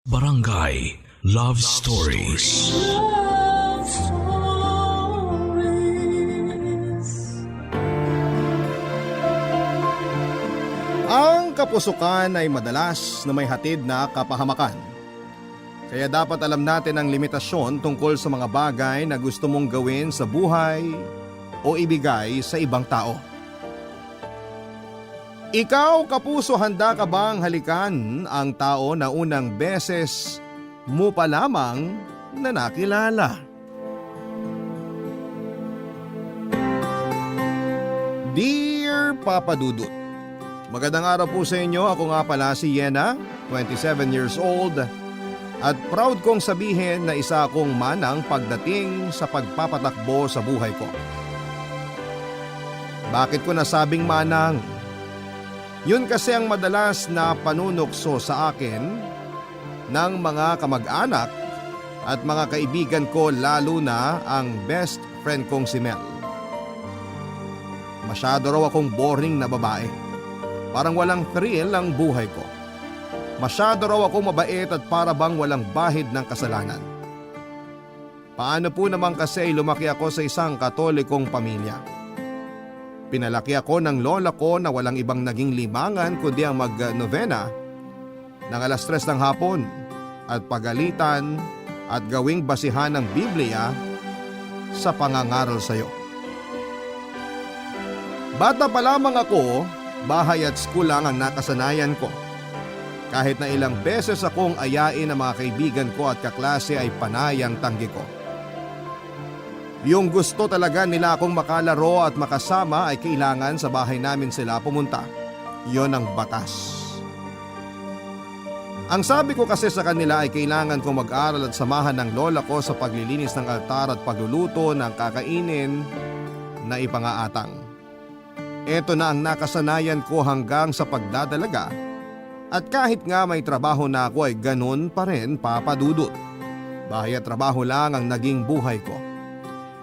Barangay Love Stories. Love Stories. Ang kapusukan ay madalas na may hatid na kapahamakan. Kaya dapat alam natin ang limitasyon tungkol sa mga bagay na gusto mong gawin sa buhay o ibigay sa ibang tao. Ikaw, kapuso, handa ka bang halikan ang tao na unang beses mo pa lamang na nakilala? Dear Papa Dudut, magandang araw po sa inyo. Ako nga pala si Yena, 27 years old, at proud kong sabihin na isa akong manang pagdating sa pagpapatakbo sa buhay ko. Bakit ko nasabing manang? Yun kasi ang madalas na panunukso sa akin ng mga kamag-anak at mga kaibigan ko, lalo na ang best friend kong si Mel. Masyado raw akong boring na babae. Parang walang thrill ang buhay ko. Masyado raw akong mabait at para bang walang bahid ng kasalanan. Paano po naman kasi lumaki ako sa isang katolikong pamilya? Pinalaki ako ng lola ko na walang ibang naging limangan kundi ang mag-novena ng alas 3 ng hapon at pagalitan at gawing basihan ng Biblia sa pangangaral sa iyo. Bata pa lamang ako, bahay at school lang ang nakasanayan ko. Kahit na ilang beses akong ayain ng mga kaibigan ko at kaklase ay panay ang tanggi ko. Yung gusto talaga nila akong makalaro at makasama ay kailangan sa bahay namin sila pumunta. Yon ang batas. Ang sabi ko kasi sa kanila ay kailangan kong mag-aral at samahan ng lola ko sa paglilinis ng altar at pagluluto ng kakainin na ipangaatang. Ito na ang nakasanayan ko hanggang sa pagdadalaga, at kahit nga may trabaho na ako ay ganun pa rin, Papa Dudut. Bahay at trabaho lang ang naging buhay ko.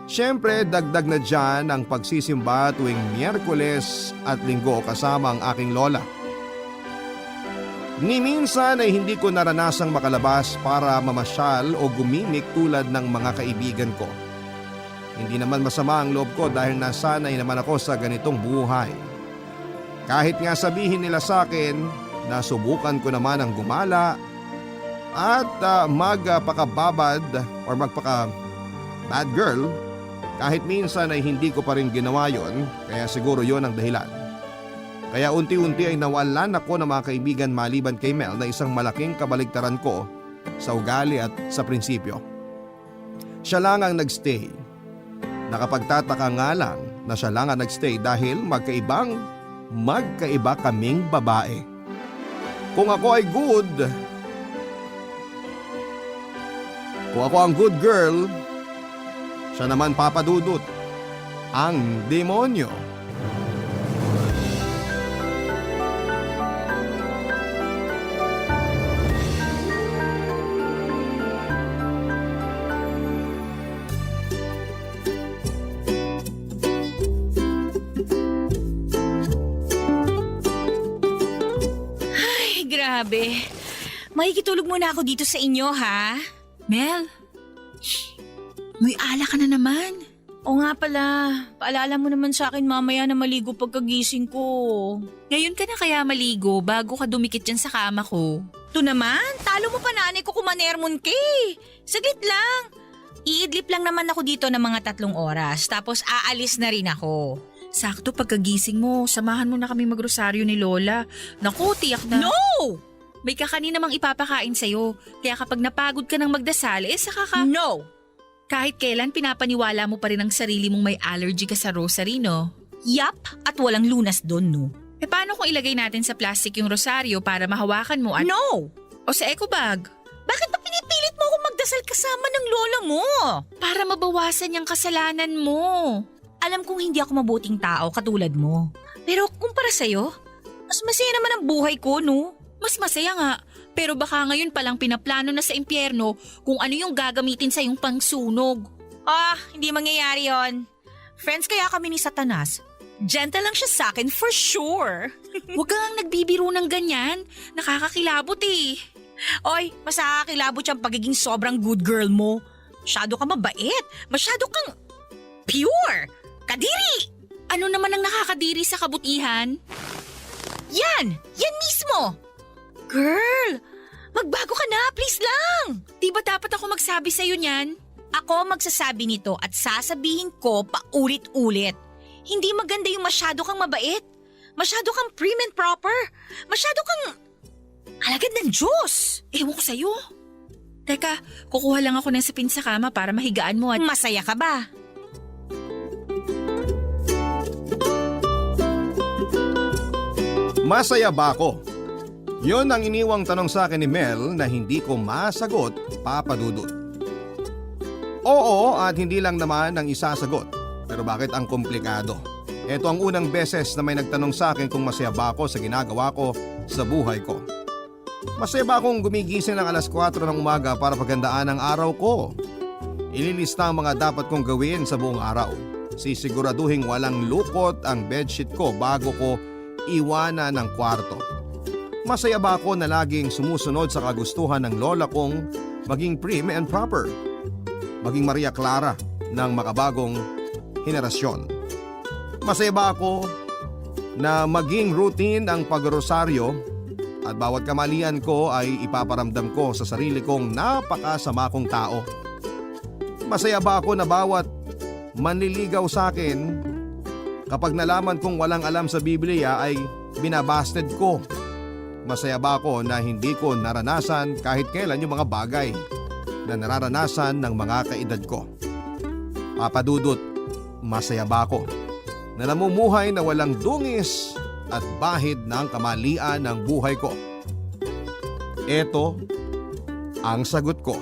Siyempre, dagdag na dyan ang pagsisimba tuwing Miyerkules at Linggo kasama ang aking lola. Ni minsan ay hindi ko naranasang makalabas para mamasyal o gumimik tulad ng mga kaibigan ko. Hindi naman masama ang loob ko dahil nasanay naman ako sa ganitong buhay. Kahit nga sabihin nila sa akin na subukan ko naman ang gumala at magpakababad or magpaka-bad girl, kahit minsan ay hindi ko pa rin ginawa yon, kaya siguro yon ang dahilan. Kaya unti-unti ay nawalan ako ng mga kaibigan maliban kay Mel na isang malaking kabaligtaran ko sa ugali at sa prinsipyo. Siya lang ang nagstay. Nakapagtataka nga lang na siya lang ang nagstay dahil magkaiba kaming babae. Kung ako ay kung ako ang good girl, siya naman, Papa Dudut, ang demonyo. Ay, grabe. Makikitulog muna ako dito sa inyo, ha? Mel, shh, may ala ka na naman. O nga pala, paalala mo naman sa akin mamaya na maligo pagkagising ko. Ngayon ka na kaya maligo bago ka dumikit dyan sa kama ko. Ito naman, talo mo pa nanay ko kumanermon ka eh. Saglit lang. Iidlip lang naman ako dito ng mga 3 oras, tapos aalis na rin ako. Sakto pagkagising mo, samahan mo na kami magrosaryo ni Lola. Naku, tiyak na. No! May kakanin namang ipapakain sa'yo. Kaya kapag napagod ka ng magdasal, saka ka… No! Kahit kailan pinapaniwala mo pa rin ang sarili mong may allergy ka sa rosary, no? Yap, at walang lunas doon, no? Paano kung ilagay natin sa plastic yung rosaryo para mahawakan mo at… No! O sa eco bag? Bakit pa pinipilit mo ako magdasal kasama ng lola mo? Para mabawasan yung kasalanan mo. Alam kong hindi ako mabuting tao katulad mo. Pero kumpara sa'yo, mas masaya naman ang buhay ko, no? Mas masaya nga, pero baka ngayon palang pinaplano na sa impyerno kung ano yung gagamitin sa yung pangsunog. Hindi mangyayari yon. Friends kaya kami ni Satanas. Gentle lang siya sa akin for sure. Huwag kang nagbibiro ng ganyan. Nakakakilabot eh. Oy, mas nakakilabot yung pagiging sobrang good girl mo. Masyado ka mabait. Masyado kang pure. Kadiri! Ano naman ang nakakadiri sa kabutihan? Yan! Yan mismo! Girl, magbago ka na, please lang! Di ba dapat ako magsabi sa'yo niyan? Ako magsasabi nito at sasabihin ko paulit-ulit. Hindi maganda yung masyado kang mabait. Masyado kang prim and proper. Masyado kang alagad ng Diyos. Ewan ko sa'yo. Teka, kukuha lang ako ng sapin sa kama para mahigaan mo at… Masaya ka ba? Masaya ba ako? Yun ang iniwang tanong sa akin ni Mel na hindi ko masagot, Papa Dudut. Oo at hindi lang naman ang isasagot. Pero bakit ang komplikado? Ito ang unang beses na may nagtanong sa akin kung masaya ba ako sa ginagawa ko sa buhay ko. Masaya ba akong gumigising ng alas 4 ng umaga para pagandaan ang araw ko? Ililista ang mga dapat kong gawin sa buong araw. Sisiguraduhin walang lukot ang bedsheet ko bago ko iwanan ng kwarto. Masaya ba ako na laging sumusunod sa kagustuhan ng lola kong maging prim and proper? Maging Maria Clara ng makabagong henerasyon. Masaya ba ako na maging routine ang pagrosaryo at bawat kamalian ko ay ipaparamdam ko sa sarili kong napakasama kong tao? Masaya ba ako na bawat manliligaw sa akin kapag nalaman kong walang alam sa Biblia ay binabasted ko? Masaya ba ako na hindi ko naranasan kahit kailan yung mga bagay na nararanasan ng mga kaedad ko? Papa Dudut, masaya ba ako na namumuhay na walang dungis at bahid ng kamalian ng buhay ko? Ito ang sagot ko.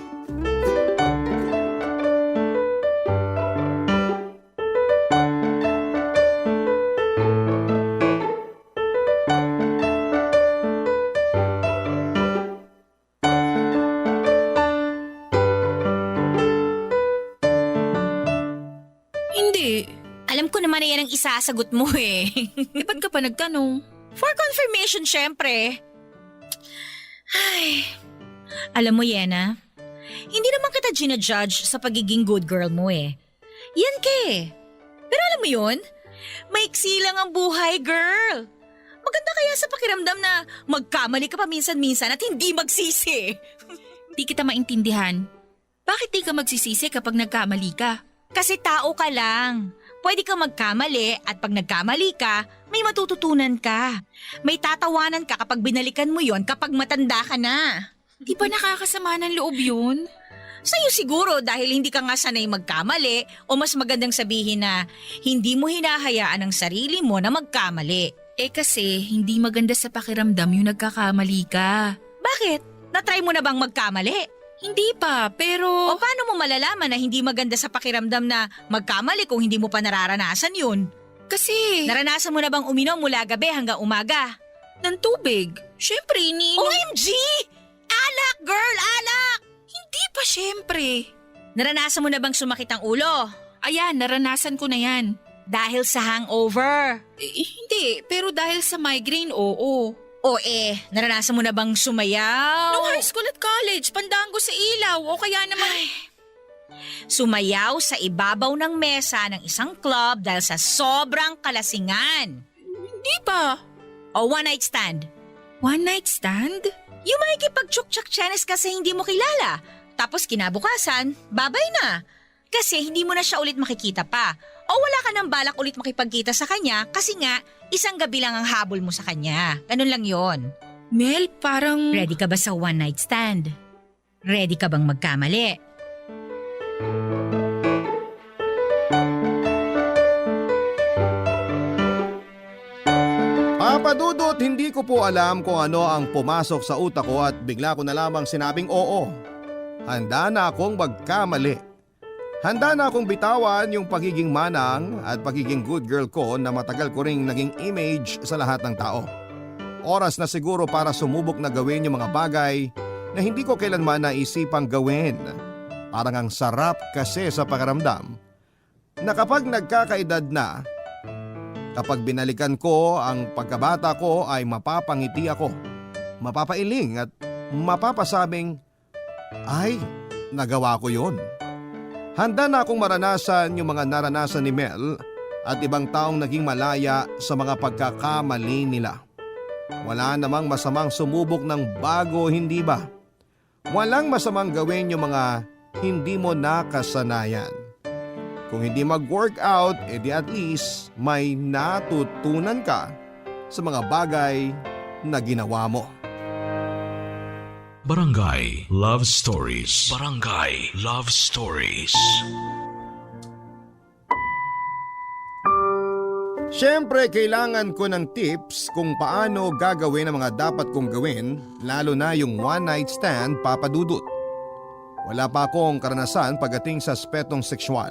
Hindi. Alam ko naman na yan ang isasagot mo eh. Ba't ka pa nagtanong? For confirmation, syempre. Ay, alam mo, Yena, hindi naman kita ginajudge sa pagiging good girl mo eh. Yan ka eh. Pero alam mo yun, maiksi lang ang buhay, girl. Maganda kaya sa pakiramdam na magkamali ka pa minsan-minsan at hindi magsisi. Di kita maintindihan. Bakit di ka magsisisi kapag nagkamali ka? Kasi tao ka lang. Pwede kang magkamali at pag nagkamali ka, may matututunan ka. May tatawanan ka kapag binalikan mo yon kapag matanda ka na. Di ba nakakasama ng loob yun? Sa'yo siguro dahil hindi ka nga sanay magkamali o mas magandang sabihin na hindi mo hinahayaan ang sarili mo na magkamali. Eh kasi hindi maganda sa pakiramdam yung nagkakamali ka. Bakit? Natry mo na bang magkamali? Hindi pa, pero… O paano mo malalaman na hindi maganda sa pakiramdam na magkamali kung hindi mo pa nararanasan yun? Kasi… Naranasan mo na bang uminom mula gabi hanggang umaga? ng tubig. Siyempre, OMG! Alak, girl! Alak! Hindi pa siyempre. Naranasan mo na bang sumakit ang ulo? Ayan, naranasan ko na yan. Dahil sa hangover? Hindi, pero dahil sa migraine, oo. O naranasan mo na bang sumayaw? Nung high school at college, pandango sa ilaw o kaya naman… Sumayaw sa ibabaw ng mesa ng isang club dahil sa sobrang kalasingan. Hindi pa. O one night stand? One night stand? Yung makikipag-tsuktsak-tsanes kasi hindi mo kilala. Tapos kinabukasan, babay na. Kasi hindi mo na siya ulit makikita pa. O wala ka nang balak ulit makipagkita sa kanya kasi nga isang gabi lang ang habol mo sa kanya. Ganun lang yon. Mel, parang… Ready ka ba sa one night stand? Ready ka bang magkamali? Papadudot, hindi ko po alam kung ano ang pumasok sa utak ko at bigla ko na lamang sinabing oo. Handa na akong magkamali. Handa na akong bitawan yung pagiging manang at pagiging good girl ko na matagal ko ring naging image sa lahat ng tao. Oras na siguro para sumubok na gawin yung mga bagay na hindi ko kailanman naisipang gawin. Parang ang sarap kasi sa pakiramdam na kapag nagkakaedad na, kapag binalikan ko ang pagkabata ko ay mapapangiti ako, mapapailing at mapapasabing, ay, nagawa ko yon. Handa na akong maranasan yung mga naranasan ni Mel at ibang taong naging malaya sa mga pagkakamali nila. Wala namang masamang sumubok ng bago, hindi ba? Walang masamang gawin yung mga hindi mo nakasanayan. Kung hindi mag-workout, edi at least may natutunan ka sa mga bagay na ginawa mo. Barangay Love Stories. Barangay Love Stories. Siyempre, kailangan ko ng tips kung paano gagawin ang mga dapat kong gawin, lalo na yung one night stand, Papa Dudut. Wala pa akong karanasan pagdating sa aspetong sexual.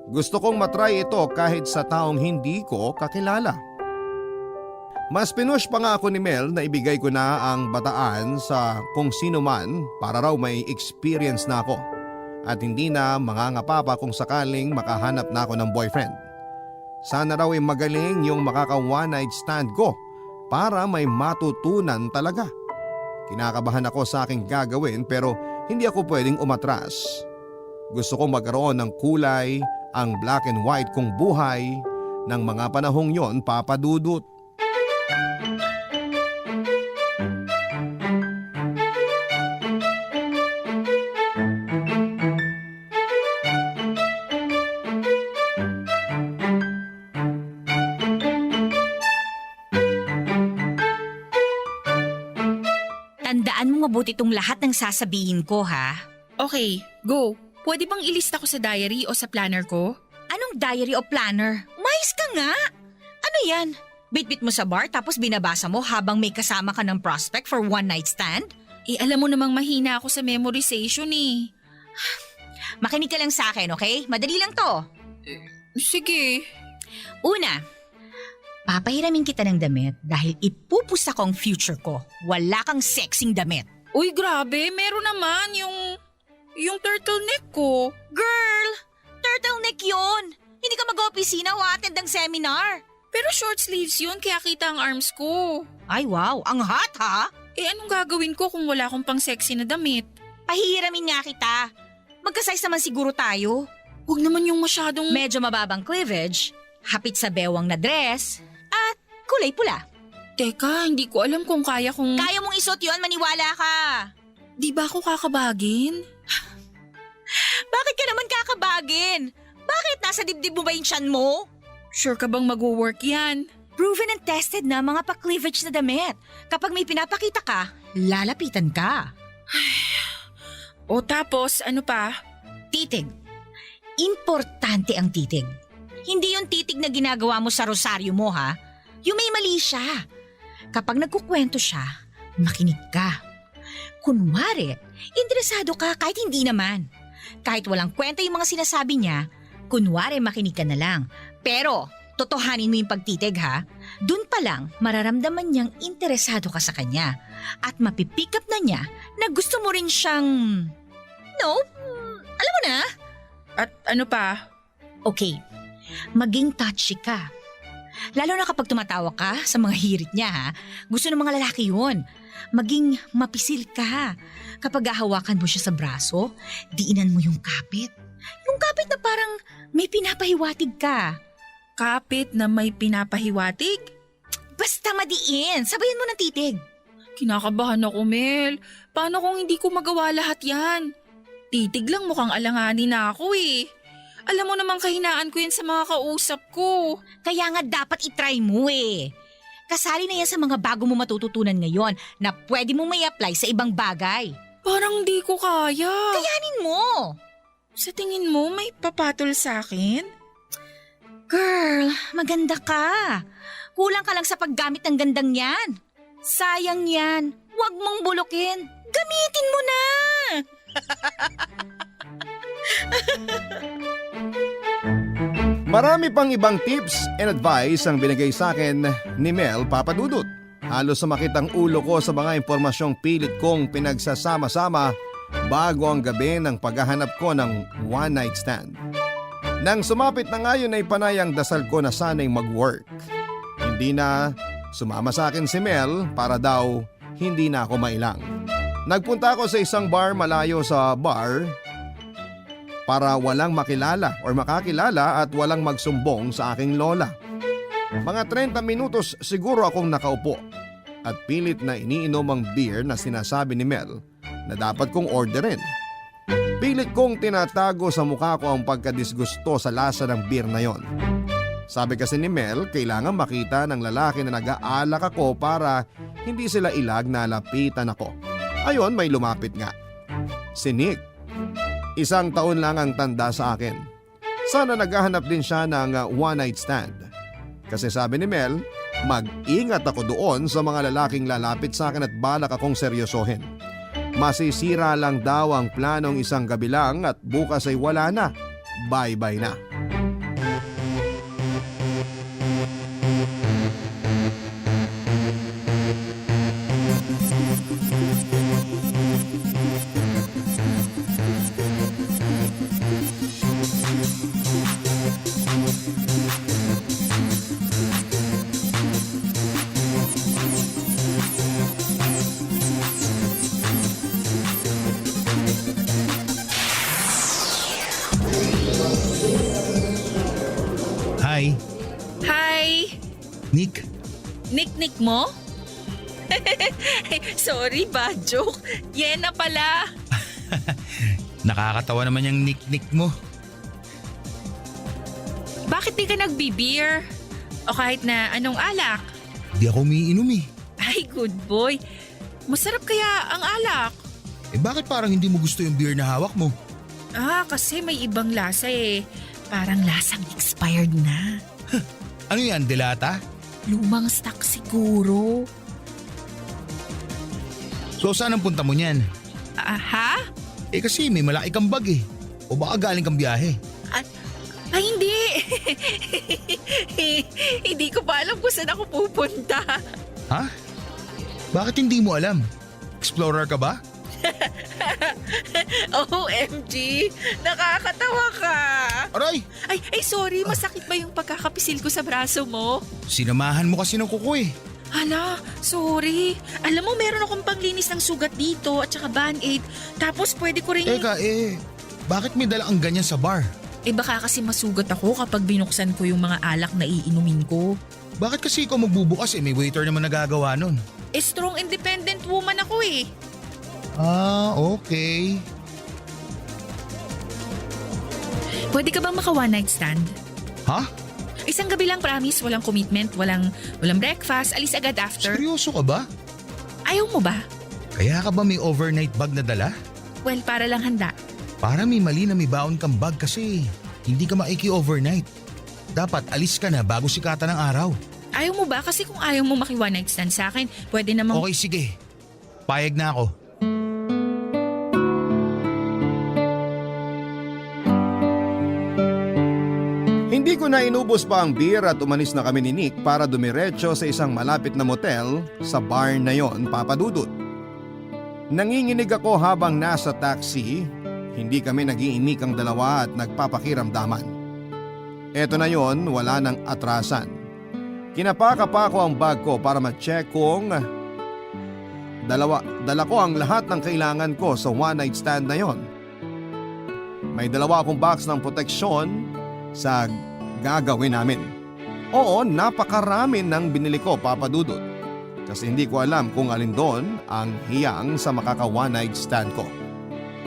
Gusto kong matry ito kahit sa taong hindi ko kakilala. Mas pinush pa nga ako ni Mel na ibigay ko na ang bataan sa kung sino man para raw may experience na ako at hindi na mangangapa pa kung sakaling makahanap na ako ng boyfriend. Sana raw ay magaling yung makaka one night stand ko para may matutunan talaga. Kinakabahan ako sa aking gagawin pero hindi ako pwedeng umatras. Gusto kong magkaroon ng kulay ang black and white kong buhay ng mga panahong yon, Papa Dudut. Tandaan mo mabuti itong lahat ng sasabihin ko, ha? Okay, go. Pwede bang ilista ko sa diary o sa planner ko? Anong diary o planner? Mais ka nga! Ano yan? Bit-bit mo sa bar tapos binabasa mo habang may kasama ka ng prospect for one night stand? Alam mo namang mahina ako sa memorization eh. Makinig ka lang sa akin, okay? Madali lang to. Sige. Una, papahiramin kita ng damit dahil ipupusa ko ang future ko. Wala kang sexing damit. Uy, grabe. Meron naman yung turtleneck ko. Girl, turtleneck yun. Hindi ka mag-opisina o attend ng seminar. Pero short sleeves yun, kaya kita ang arms ko. Ay wow, ang hot ha? Anong gagawin ko kung wala akong pang sexy na damit? Pahihiramin nga kita. Magka-size naman siguro tayo. Huwag naman yung masyadong… Medyo mababang cleavage, hapit sa bewang na dress, at kulay pula. Teka, hindi ko alam kung kaya kong… Kaya mong isuot yun, maniwala ka. Di ba ako kakabagin? Bakit ka naman kakabagin? Bakit nasa dibdib mo ba yung tiyan mo? Sure ka bang mag-work yan? Proven and tested na mga pa-cleavage na damit. Kapag may pinapakita ka, lalapitan ka. O tapos, ano pa? Titig. Importante ang titig. Hindi yung titig na ginagawa mo sa rosaryo mo, ha? Yung may mali siya. Kapag nagkukwento siya, makinig ka. Kunwari, interesado ka kahit hindi naman. Kahit walang kwenta yung mga sinasabi niya, kunwari makinig ka na lang. Pero, totohanin mo yung pagtitig, ha? Doon pa lang, mararamdaman niyang interesado ka sa kanya. At mapipick up na niya na gusto mo rin siyang… No, alam mo na. At ano pa? Okay, maging touchy ka. Lalo na kapag tumatawa ka sa mga hirit niya, ha? Gusto ng mga lalaki yun. Maging mapisil ka. Kapag hahawakan mo siya sa braso, diinan mo yung kapit. Yung kapit na parang may pinapahiwatig ka. Kapit na may pinapahiwatig? Basta madiin, sabayan mo ng titig. Kinakabahan ako, Mel. Paano kung hindi ko magawa lahat yan? Titig lang mukhang alanganin na ako eh. Alam mo namang kahinaan ko yan sa mga kausap ko. Kaya nga dapat itry mo eh. Kasali na yan sa mga bago mo matututunan ngayon na pwede mo may apply sa ibang bagay. Parang di ko kaya. Kayanin mo. Sa tingin mo may papatol sa akin? Girl, maganda ka. Kulang ka lang sa paggamit ng gandang yan. Sayang yan. Huwag mong bulukin. Gamitin mo na. Marami pang ibang tips and advice ang binigay sa akin ni Mel, Papa Dudut. Halos sumakit ang ulo ko sa mga impormasyong pilit kong pinagsasama-sama bago ang gabi ng paghahanap ko ng one night stand. Nang sumapit na ngayon ay panay ang dasal ko na sana'y mag-work. Hindi na sumama sa akin si Mel para daw hindi na ako mailang. Nagpunta ako sa isang bar malayo sa bar para walang makilala or makakilala at walang magsumbong sa aking lola. Mga 30 minutos siguro akong nakaupo at pilit na iniinom ang beer na sinasabi ni Mel na dapat kong orderin. Pilit kong tinatago sa mukha ko ang pagkadisgusto sa lasa ng beer na yon. Sabi kasi ni Mel, kailangan makita ng lalaki na nag-aalak ako para hindi sila ilag na lapitan ako. Ayon, may lumapit nga. Si Nick. 1 taon lang ang tanda sa akin. Sana naghahanap din siya ng one night stand. Kasi sabi ni Mel, mag-ingat ako doon sa mga lalaking lalapit sa akin at balak akong seryosohin. Masisira lang daw ang planong isang gabi lang at bukas ay wala na. Bye-bye na. Hi, Hi! Nick. Nick mo? Sorry ba, joke? Yena pala. Nakakatawa naman yung Nick mo. Bakit di ka nagbi-beer? O kahit na anong alak? Di ako umiinom eh. Ay, good boy. Masarap kaya ang alak? Eh bakit parang hindi mo gusto yung beer na hawak mo? Kasi may ibang lasa eh. Parang lasang expired na. Ano yan, delata? Lumang stock siguro. So saan ang punta mo niyan? Ha? Eh kasi may malaki kang bag eh. O baka galing kang biyahe. Ay, hindi. Hindi ko pa alam kung saan ako pupunta. Ha? Bakit hindi mo alam? Explorer ka ba? OMG! Nakakatawa ka! Aray! Ay, sorry. Masakit ba yung pagkakapisil ko sa braso mo? Sinamahan mo kasi ng kuko eh. Hala, sorry. Alam mo, meron akong panglinis ng sugat dito at saka Band-Aid. Tapos pwede ko rin... Teka bakit may dala ang ganyan sa bar? Baka kasi masugat ako kapag binuksan ko yung mga alak na iinumin ko. Bakit kasi ikaw magbubukas may waiter naman nagagawa nun? Strong independent woman ako eh. Okay. Pwede ka bang maka one night stand? Ha? Isang gabi lang, promise. Walang commitment, walang breakfast. Alis agad after. Seryoso ka ba? Ayaw mo ba? Kaya ka ba may overnight bag na dala? Well, para lang handa. Para may mali na may baon kang bag kasi hindi ka maiki-overnight. Dapat alis ka na bago sikatan ng araw. Ayaw mo ba? Kasi kung ayaw mo maki one night stand sa akin, pwede namang... Okay, sige. Payag na ako. Hindi ko na inubos pa ang beer at umalis na kami ni Nick para dumiretso sa isang malapit na motel sa bar na yon, Papa Dudut. Nanginginig ako habang nasa taxi, hindi kami nag-iimik ang dalawa at nagpapakiramdaman. Eto na yon, wala nang atrasan. Kinapakapa ko ang bag ko para ma-check kung dala ko ang lahat ng kailangan ko sa one night stand na yon. May dalawa akong box ng proteksyon sa gagawin namin. Oo, napakarami ng binili ko, Papa Dudut. Kasi hindi ko alam kung alin doon ang hiyang sa makaka one night stand ko.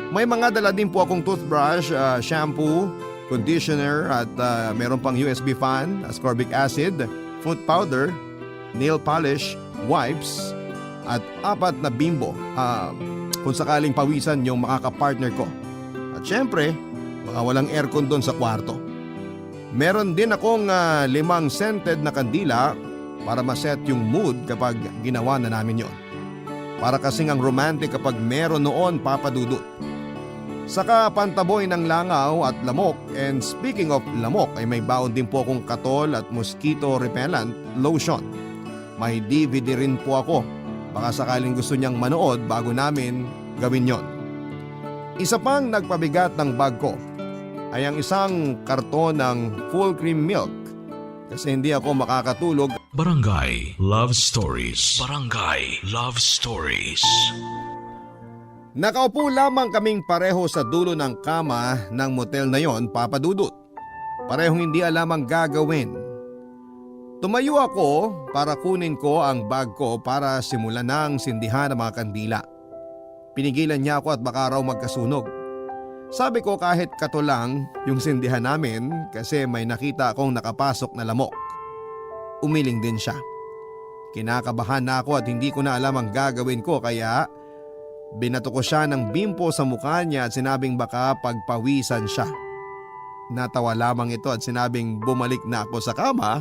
May mga dala din po akong toothbrush, shampoo, conditioner at meron pang USB fan, ascorbic acid, foot powder, nail polish, wipes at 4 na Bimbo kung sakaling pawisan yung makaka-partner ko. At syempre, mga walang aircon doon sa kwarto. Meron din akong 5 scented na kandila para maset yung mood kapag ginawa na namin yon. Para kasing ang romantic kapag meron noon, Papa Dudut. Saka pantaboy ng langaw at lamok, and speaking of lamok ay may baon din po akong katol at mosquito repellent lotion. May DVD rin po ako, baka sakaling gusto niyang manood bago namin gawin yon. Isa pang nagpabigat ng bag ko ay ang isang karton ng full cream milk kasi hindi ako makakatulog. Barangay Love Stories. Barangay Love Stories. Nakaupo lamang kaming pareho sa dulo ng kama ng motel na yon, Papa Dudut. Parehong hindi alam ang gagawin. Tumayo ako para kunin ko ang bag ko para simulan ng sindihan ng mga kandila. Pinigilan niya ako at baka raw magkasunog. Sabi ko kahit kato lang yung sindihan namin kasi may nakita akong nakapasok na lamok. Umiling din siya. Kinakabahan na ako at hindi ko na alam ang gagawin ko kaya binato ko siya ng bimpo sa mukha niya at sinabing baka pagpawisan siya. Natawa lamang ito at sinabing bumalik na ako sa kama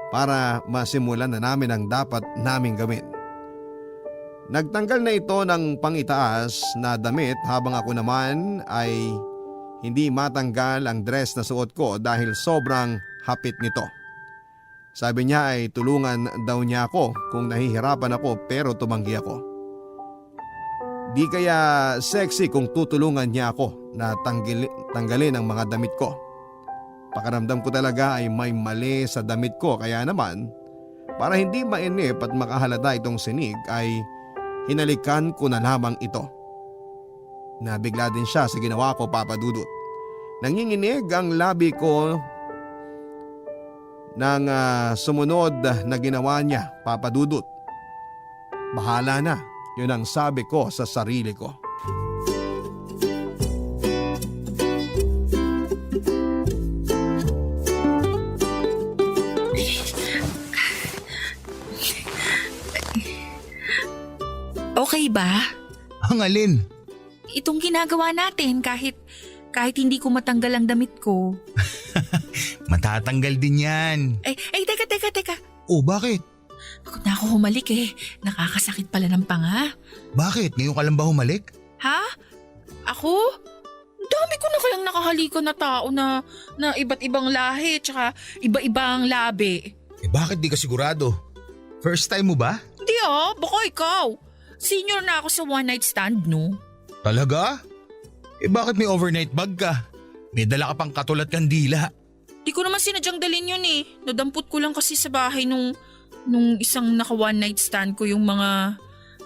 para masimulan na namin ang dapat naming gawin. Nagtanggal na ito ng pangitaas na damit habang ako naman ay hindi matanggal ang dress na suot ko dahil sobrang hapit nito. Sabi niya ay tulungan daw niya ako kung nahihirapan ako pero tumanggi ako. Di kaya sexy kung tutulungan niya ako na tanggalin ang mga damit ko. Pakiramdam ko talaga ay may mali sa damit ko kaya naman para hindi mainip at makahalata itong sinig ay hinalikan ko na lamang ito. Nabigla din siya sa ginawa ko, Papa Dudut. Nanginginig ang labi ko ng sumunod na ginawa niya, Papa Dudut. Bahala na, yun ang sabi ko sa sarili ko. Okay ba? Ang alin? Itong ginagawa natin kahit hindi ko matanggal ang damit ko. Matatanggal din yan. Teka. Oh, bakit? Pagod na ako humalik eh. Nakakasakit pala ng panga. Bakit? Ngayon ka lang ba humalik? Ha? Ako? Dami ko na kayang nakahalikan na tao na iba't ibang lahi tsaka iba-ibang labi. Bakit di ka sigurado? First time mo ba? Hindi baka ikaw. Senior na ako sa one night stand, no? Talaga? Bakit may overnight bag ka? May dala ka pang katulad kandila. Di ko naman sinadyang dalhin yun eh. Nadampot ko lang kasi sa bahay nung isang naka one night stand ko yung mga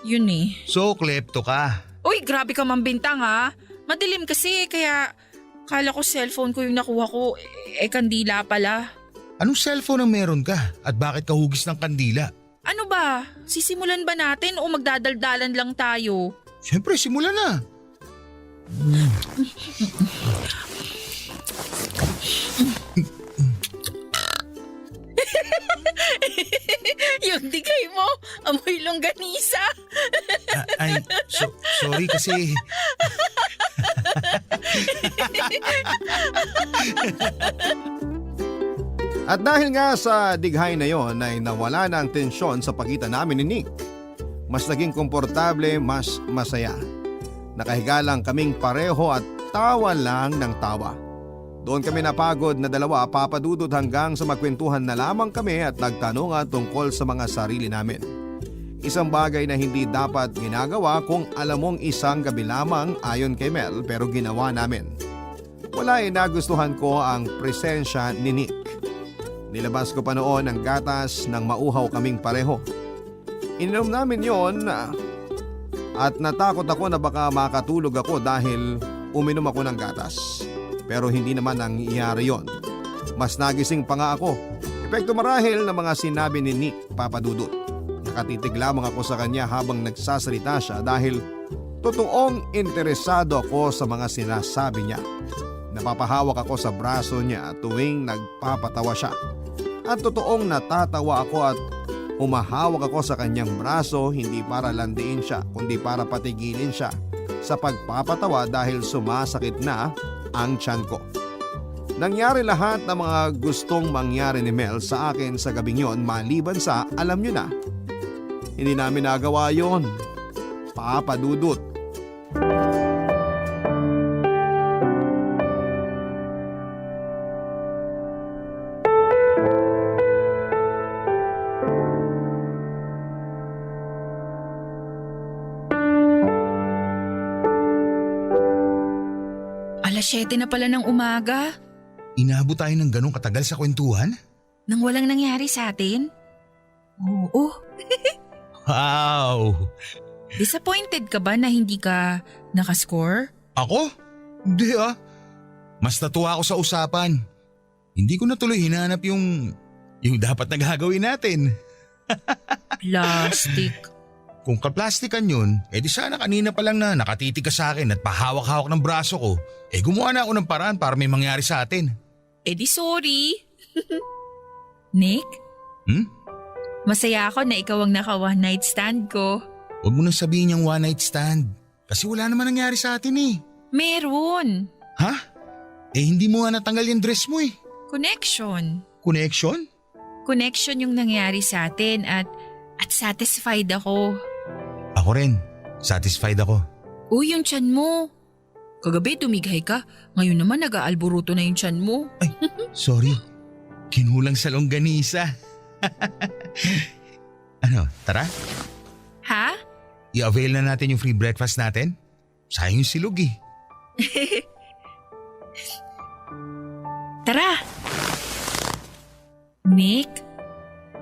yun eh. So, klepto ka. Uy, grabe ka mambintang ha. Madilim kasi kaya kala ko cellphone ko yung nakuha ko. Kandila pala. Anong cellphone ang meron ka? At bakit ka hugis ng kandila? Ano ba? Sisimulan ba natin o magdadaldalan lang tayo? Siyempre, simulan na. Yung digay mo, amoy longganisa. Sorry kasi... At dahil nga sa dighay na yon ay nawala na ang tensyon sa pagitan namin ni Nick. Mas naging komportable, mas masaya. Nakahiga lang kaming pareho at tawa lang ng tawa. Doon kami napagod na dalawa, Papa Dudut, hanggang sa magkwentuhan na lamang kami at nagtanungan tungkol sa mga sarili namin. Isang bagay na hindi dapat ginagawa kung alam mong isang gabi lamang ayon kay Mel pero ginawa namin. Wala nagustuhan ko ang presensya ni Nick. Nilabas ko pa noon ang gatas nang mauhaw kaming pareho. Ininom namin yon at natakot ako na baka makatulog ako dahil uminom ako ng gatas. Pero hindi naman nangyayari yon. Mas nagising pa nga ako. Epekto marahil ng mga sinabi ni Nick, Papa Dudut. Nakatitig lamang ako sa kanya habang nagsasalita siya dahil totoong interesado ako sa mga sinasabi niya. Napapahawak ako sa braso niya tuwing nagpapatawa siya. At totoong natatawa ako at humahawak ako sa kanyang braso hindi para landiin siya kundi para patigilin siya sa pagpapatawa dahil sumasakit na ang tiyan ko. Nangyari lahat ng mga gustong mangyari ni Mel sa akin sa gabing yon maliban sa alam nyo na. Hindi namin nagawa yon, Papa Dudut. Alas 7 na pala ng umaga. Inabot tayo ng ganong katagal sa kwentuhan? Nang walang nangyari sa atin? Oo. Wow! Disappointed ka ba na hindi ka Nakascore? Ako? Hindi Mas natuwa ako sa usapan. Hindi ko na tuloy hinanap yung dapat na gagawin natin. Plastic. Kung kaplastikan yun, edi sana kanina pa lang na nakatitig ka sa akin at pahawak-hawak ng braso ko, gumawa na ako ng paraan para may mangyari sa atin. Di sorry. Nick? Masaya ako na ikaw ang naka-one night stand ko. Huwag mo nang sabihin yung one night stand. Kasi wala naman nangyari sa atin Meron. Ha? Hindi mo nga natanggal yung dress mo Connection. Connection? Connection yung nangyari sa atin at satisfied ako. Ako rin. Satisfied ako. Uy, yung tiyan mo. Kagabi tumighay ka. Ngayon naman nag-aalburuto na yung tiyan mo. Ay, sorry. Kinulang sa longganisa. Ano, tara? Ha? I-avail na natin yung free breakfast natin? Sayang yung silog Tara! Nick,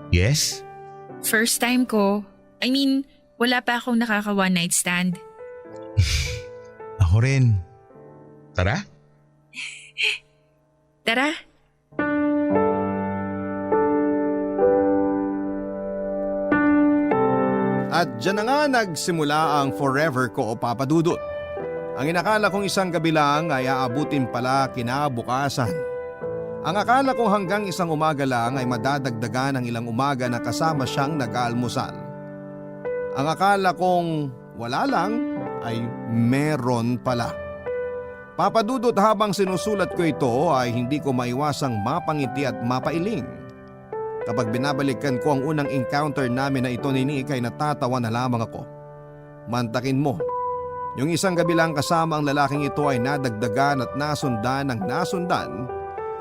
Yes? first time ko. Wala pa akong nakaka one night stand. Ako rin. Tara? Tara! At dyan na nga nagsimula ang forever ko o papadudot. Ang inakala kong isang gabi lang ay aabutin pala kinabukasan. Ang akala kong hanggang isang umaga lang ay madadagdagan ng ilang umaga na kasama siyang nag-aalmusal. Ang akala kong wala lang ay meron pala. Papadudot, habang sinusulat ko ito ay hindi ko maiwasang mapangiti at mapailing. Kapag binabalikan ko ang unang encounter namin na ito ni Nick ay natatawa na lamang ako. Mantakin mo, yung isang gabi lang kasama ang lalaking ito ay nadagdagan at nasundan ng nasundan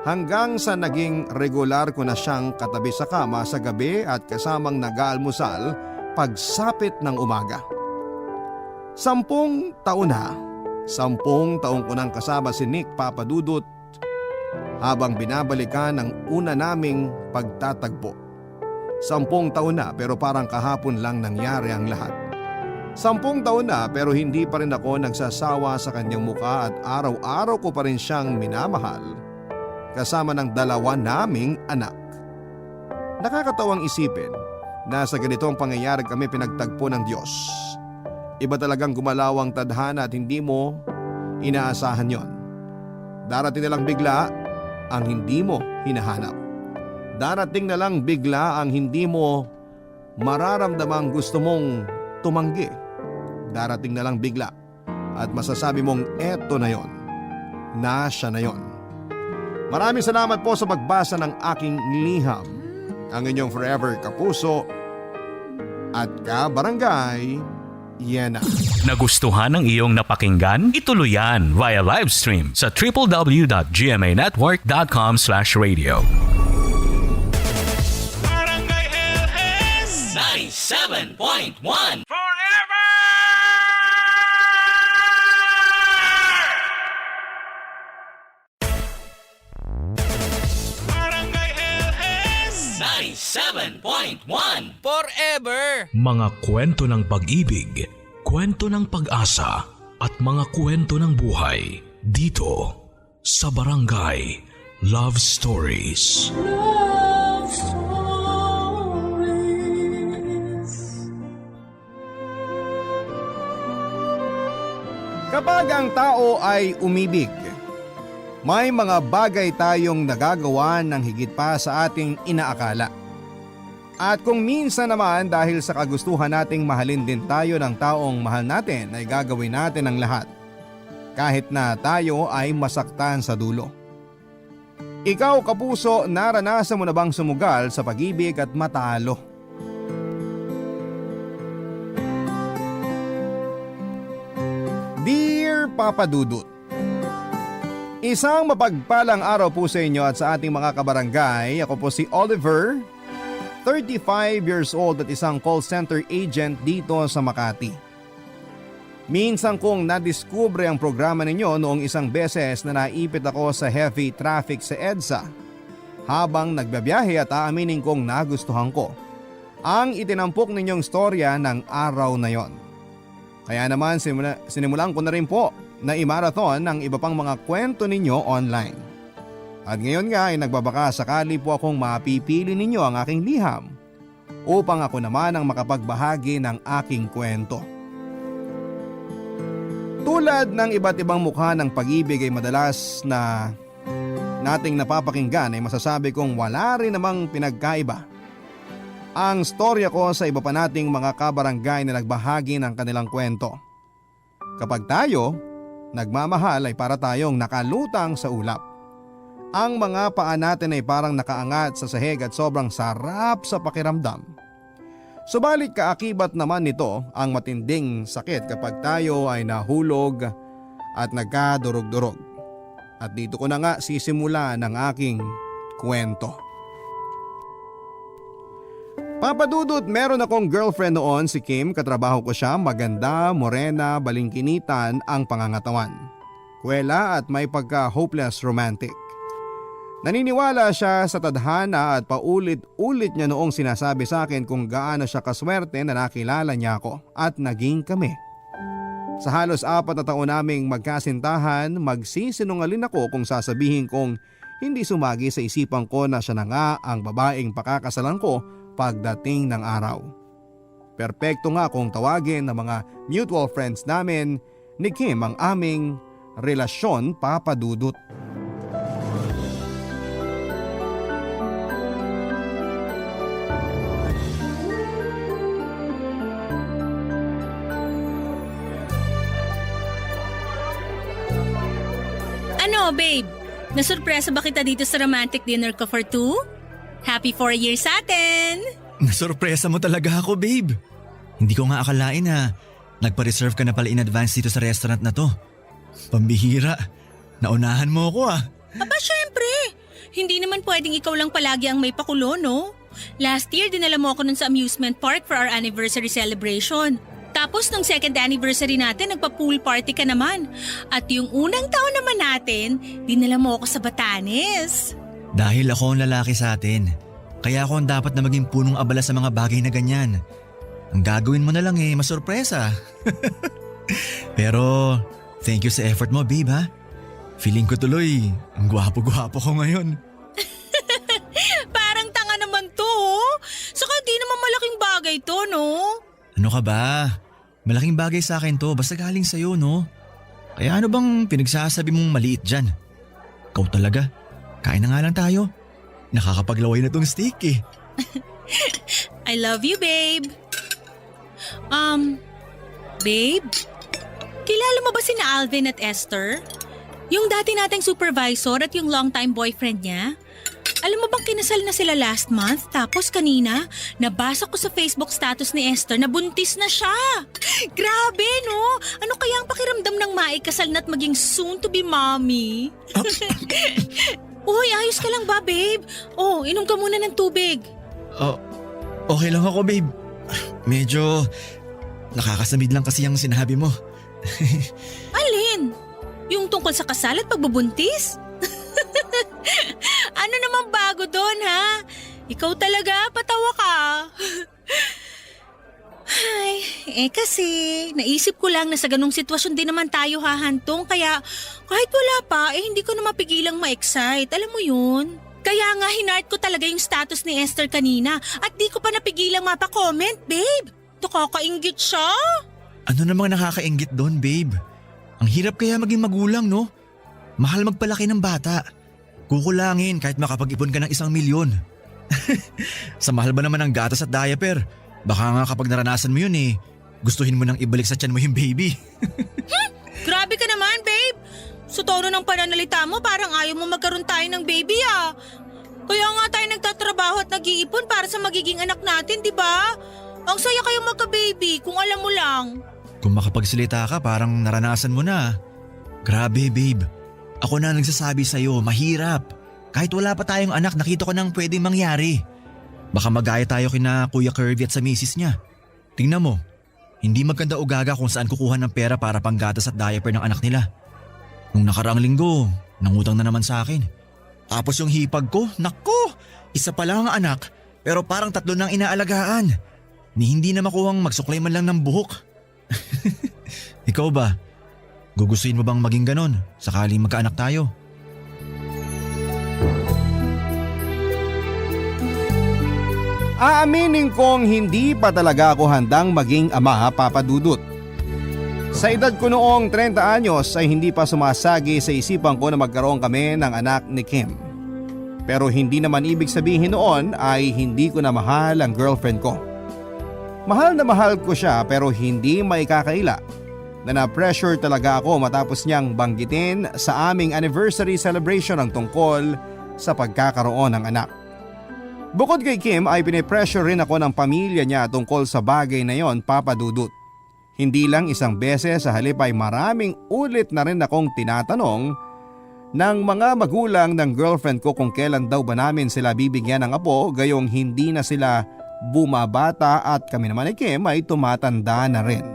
hanggang sa naging regular ko na siyang katabi sa kama sa gabi at kasamang nag-aalmusal pagsapit ng umaga. 10 taon na. 10 taong ko nang kasama si Nick, papadudot, habang binabalikan ang una naming pagtatagpo. 10 taon na pero parang kahapon lang nangyari ang lahat. 10 taon na pero hindi pa rin ako nagsasawa sa kanyang muka at araw-araw ko pa rin siyang minamahal kasama ng 2 naming anak. Nakakatawang isipin na sa ganitong pangyayari kami pinagtagpo ng Diyos. Iba talagang gumalaw ang tadhana at hindi mo inaasahan yon. Darating na lang bigla ang hindi mo hinahanap. Darating na lang bigla ang hindi mo mararamdamang gusto mong tumanggi. Darating na lang bigla at masasabi mong eto na yon, na siya na yon. Maraming salamat po sa pagbasa ng aking liham. Ang inyong forever kapuso at kabarangay, Yena. Nagustuhan ng iyong napakinggan? Ituloy yan via live stream sa www.gmanetwork.com/radio. Barangay LS 97.1 Forever! Barangay LS 97.1 Forever! Mga kwento ng pag-ibig, kwento ng pag-asa at mga kwento ng buhay dito sa Barangay Love Stories. Love Stories. Kapag ang tao ay umibig, may mga bagay tayong nagagawa ng higit pa sa ating inaakala. At kung minsan naman dahil sa kagustuhan nating mahalin din tayo ng taong mahal natin ay gagawin natin ang lahat. Kahit na tayo ay masaktan sa dulo. Ikaw, kapuso, naranasan mo na bang sumugal sa pag-ibig at matalo? Dear Papa Dudut, isang mapagpalang araw po sa inyo at sa ating mga kabarangay. Ako po si Oliver, 35 years old at isang call center agent dito sa Makati. Minsan kong nadiskubre ang programa ninyo noong isang beses na naipit ako sa heavy traffic sa EDSA. Habang nagbabiyahe at aaminin kong nagustuhan ko ang itinampok ninyong storya ng araw na yon. Kaya naman sinimulan ko na rin po na i-marathon ang iba pang mga kwento ninyo online. At ngayon nga ay nagbabaka sakali po akong mapipili ninyo ang aking liham upang ako naman ang makapagbahagi ng aking kwento. Tulad ng iba't ibang mukha ng pag-ibig ay madalas na nating napapakinggan ay masasabi kong wala rin namang pinagkaiba ang storya ko sa iba pa nating mga kabarangay na nagbahagi ng kanilang kwento. Kapag tayo nagmamahal ay para tayong nakalutang sa ulap. Ang mga paa natin ay parang nakaangat sa sahig at sobrang sarap sa pakiramdam. Subalit kaakibat naman nito ang matinding sakit kapag tayo ay nahulog at nagkadurog-durog. At dito ko na nga sisimula ng aking kwento. Papadudot, meron akong girlfriend noon si Kim, katrabaho ko siya, maganda, morena, balingkinitan ang pangangatawan. Kwela at may pagka-hopeless romantic. Naniniwala siya sa tadhana at paulit-ulit niya noong sinasabi sa akin kung gaano siya kaswerte na nakilala niya ako at naging kami. Sa halos 4 na taon naming magkasintahan, magsisinungaling ako kung sasabihin kong hindi sumagi sa isipan ko na siya na nga ang babaeng pakakasalan ko pagdating ng araw. Perpekto nga kung tawagin ng mga mutual friends namin ni Kim ang aming relasyon, papadudot. Ano, babe? Nasurpresa ba kita dito sa romantic dinner ko for 2? Happy 4 years sa atin! Nasurpresa mo talaga ako, babe. Hindi ko nga akalain na nagpa-reserve ka na pala in advance dito sa restaurant na to. Pambihira. Naunahan mo ako ah. Aba, syempre! Hindi naman pwedeng ikaw lang palagi ang may pakulo, no? Last year, dinala mo ako nun sa amusement park for our anniversary celebration. Tapos nung second anniversary natin, nagpa-pool party ka naman. At yung unang taon naman natin, dinala mo ako sa Batanes. Dahil ako ang lalaki sa atin. Kaya ako ang dapat na maging punong abala sa mga bagay na ganyan. Ang gagawin mo na lang masurpresa. Pero thank you sa effort mo, babe ha. Feeling ko tuloy, ang gwapo-gwapo ko ngayon. Parang tanga naman to, oh. Saka di naman malaking bagay to, no? Ano ka ba? Malaking bagay sa akin to, basta galing sa'yo, no? Kaya ano bang pinagsasabi mong maliit dyan? Ikaw talaga. Kain na nga lang tayo. Nakakapaglaway na tong steak eh. I love you, babe. Babe? Kilala mo ba sina Alvin at Esther? Yung dati nating supervisor at yung long-time boyfriend niya? Alam mo bang kinasal na sila last month? Tapos kanina, nabasa ko sa Facebook status ni Esther na buntis na siya. Grabe, no? Ano kaya ang pakiramdam ng maikasal na't maging soon-to-be mommy? Uy, ayos ka lang ba, babe? Oh, inom ka muna ng tubig. Okay lang ako, babe. Medyo nakakasamid lang kasi yung sinabi mo. Alin? Yung tungkol sa kasal at pagbubuntis? Ano namang bago doon, ha? Ikaw talaga, patawa ka. Ay, kasi naisip ko lang na sa ganung sitwasyon din naman tayo hahantong kaya kahit wala pa, hindi ko na mapigilang ma-excite. Alam mo yun? Kaya nga hinart ko talaga yung status ni Esther kanina at di ko pa napigilang mapa-comment, babe. Nakakainggit siya. Ano namang nakakainggit doon, babe? Ang hirap kaya maging magulang, no? Mahal magpalaki ng bata. Kukulangin kahit makapag-ipon ka ng 1 milyon. Sa mahal ba naman ng gatas at diaper? Baka nga kapag naranasan mo yun gustuhin mo nang ibalik sa tiyan mo yung baby. Grabe ka naman, babe. Sa tono ng pananalita mo, parang ayaw mo magkaroon tayo ng baby ah. Kaya nga tayo nagtatrabaho at nag-iipon para sa magiging anak natin, di ba? Ang saya kayo magka-baby kung alam mo lang. Kung makapagsalita ka, parang naranasan mo na. Grabe, babe. Ako na nagsasabi sa'yo, mahirap. Kahit wala pa tayong anak, nakita ko nang pwedeng mangyari. Baka magaya tayo kina Kuya Kirby at sa misis niya. Tingnan mo, hindi maganda o gaga kung saan kukuha ng pera para panggatas at diaper ng anak nila. Nung nakaraang linggo, nangutang na naman sa akin. Tapos yung hipag ko, naku, isa pa lang ang anak, pero parang 3 nang inaalagaan. Ni hindi na makuhang magsuklay man lang ng buhok. Ikaw ba? Gugustuhin mo bang maging ganon sakaling magkaanak tayo? Aaminin kong hindi pa talaga ako handang maging ama, Papa Dudut. Sa edad ko noong 30 anyos ay hindi pa sumasagi sa isipan ko na magkaroon kami ng anak ni Kim. Pero hindi naman ibig sabihin noon ay hindi ko na mahal ang girlfriend ko. Mahal na mahal ko siya pero hindi maikakaila na na-pressure talaga ako matapos niyang banggitin sa aming anniversary celebration ang tungkol sa pagkakaroon ng anak. Bukod kay Kim ay pinipressure rin ako ng pamilya niya tungkol sa bagay na yon, Papa Dudut. Hindi lang isang beses, sa halip ay maraming ulit na rin akong tinatanong ng mga magulang ng girlfriend ko kung kailan daw ba namin sila bibigyan ng apo gayong hindi na sila bumabata at kami naman ni Kim ay tumatanda na rin.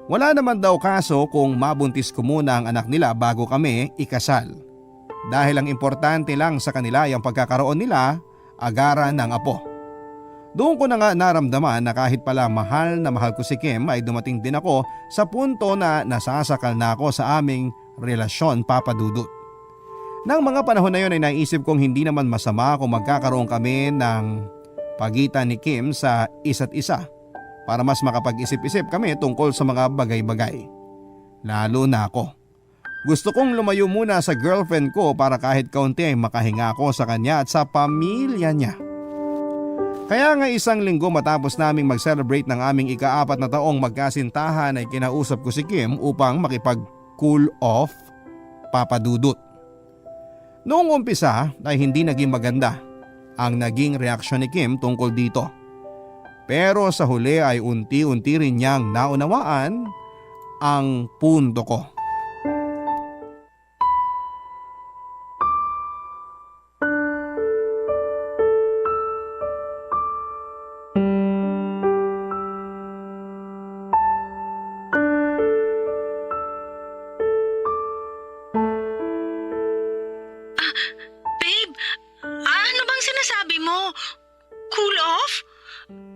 Wala naman daw kaso kung mabuntis ko muna ang anak nila bago kami ikasal. Dahil ang importante lang sa kanila ay ang pagkakaroon nila agaran ng apo. Doon ko na nga naramdaman na kahit pala mahal na mahal ko si Kim ay dumating din ako sa punto na nasasakal na ako sa aming relasyon, Papa Dudut. Nang mga panahon na yun ay naisip kong hindi naman masama kung magkakaroon kami ng pagitan ni Kim sa isa't isa para mas makapag-isip-isip kami tungkol sa mga bagay-bagay. Lalo na ako. Gusto kong lumayo muna sa girlfriend ko para kahit kaunti ay makahinga ako sa kanya at sa pamilya niya. Kaya nga isang linggo matapos naming mag-celebrate ng aming ika-4 na taong magkasintahan ay kinausap ko si Kim upang makipag-cool off, Papa Dudut. Noong umpisa ay hindi naging maganda ang naging reaksyon ni Kim tungkol dito. Pero sa huli ay unti-unti rin niyang naunawaan ang punto ko. Babe, ano bang sinasabi mo? Cool off?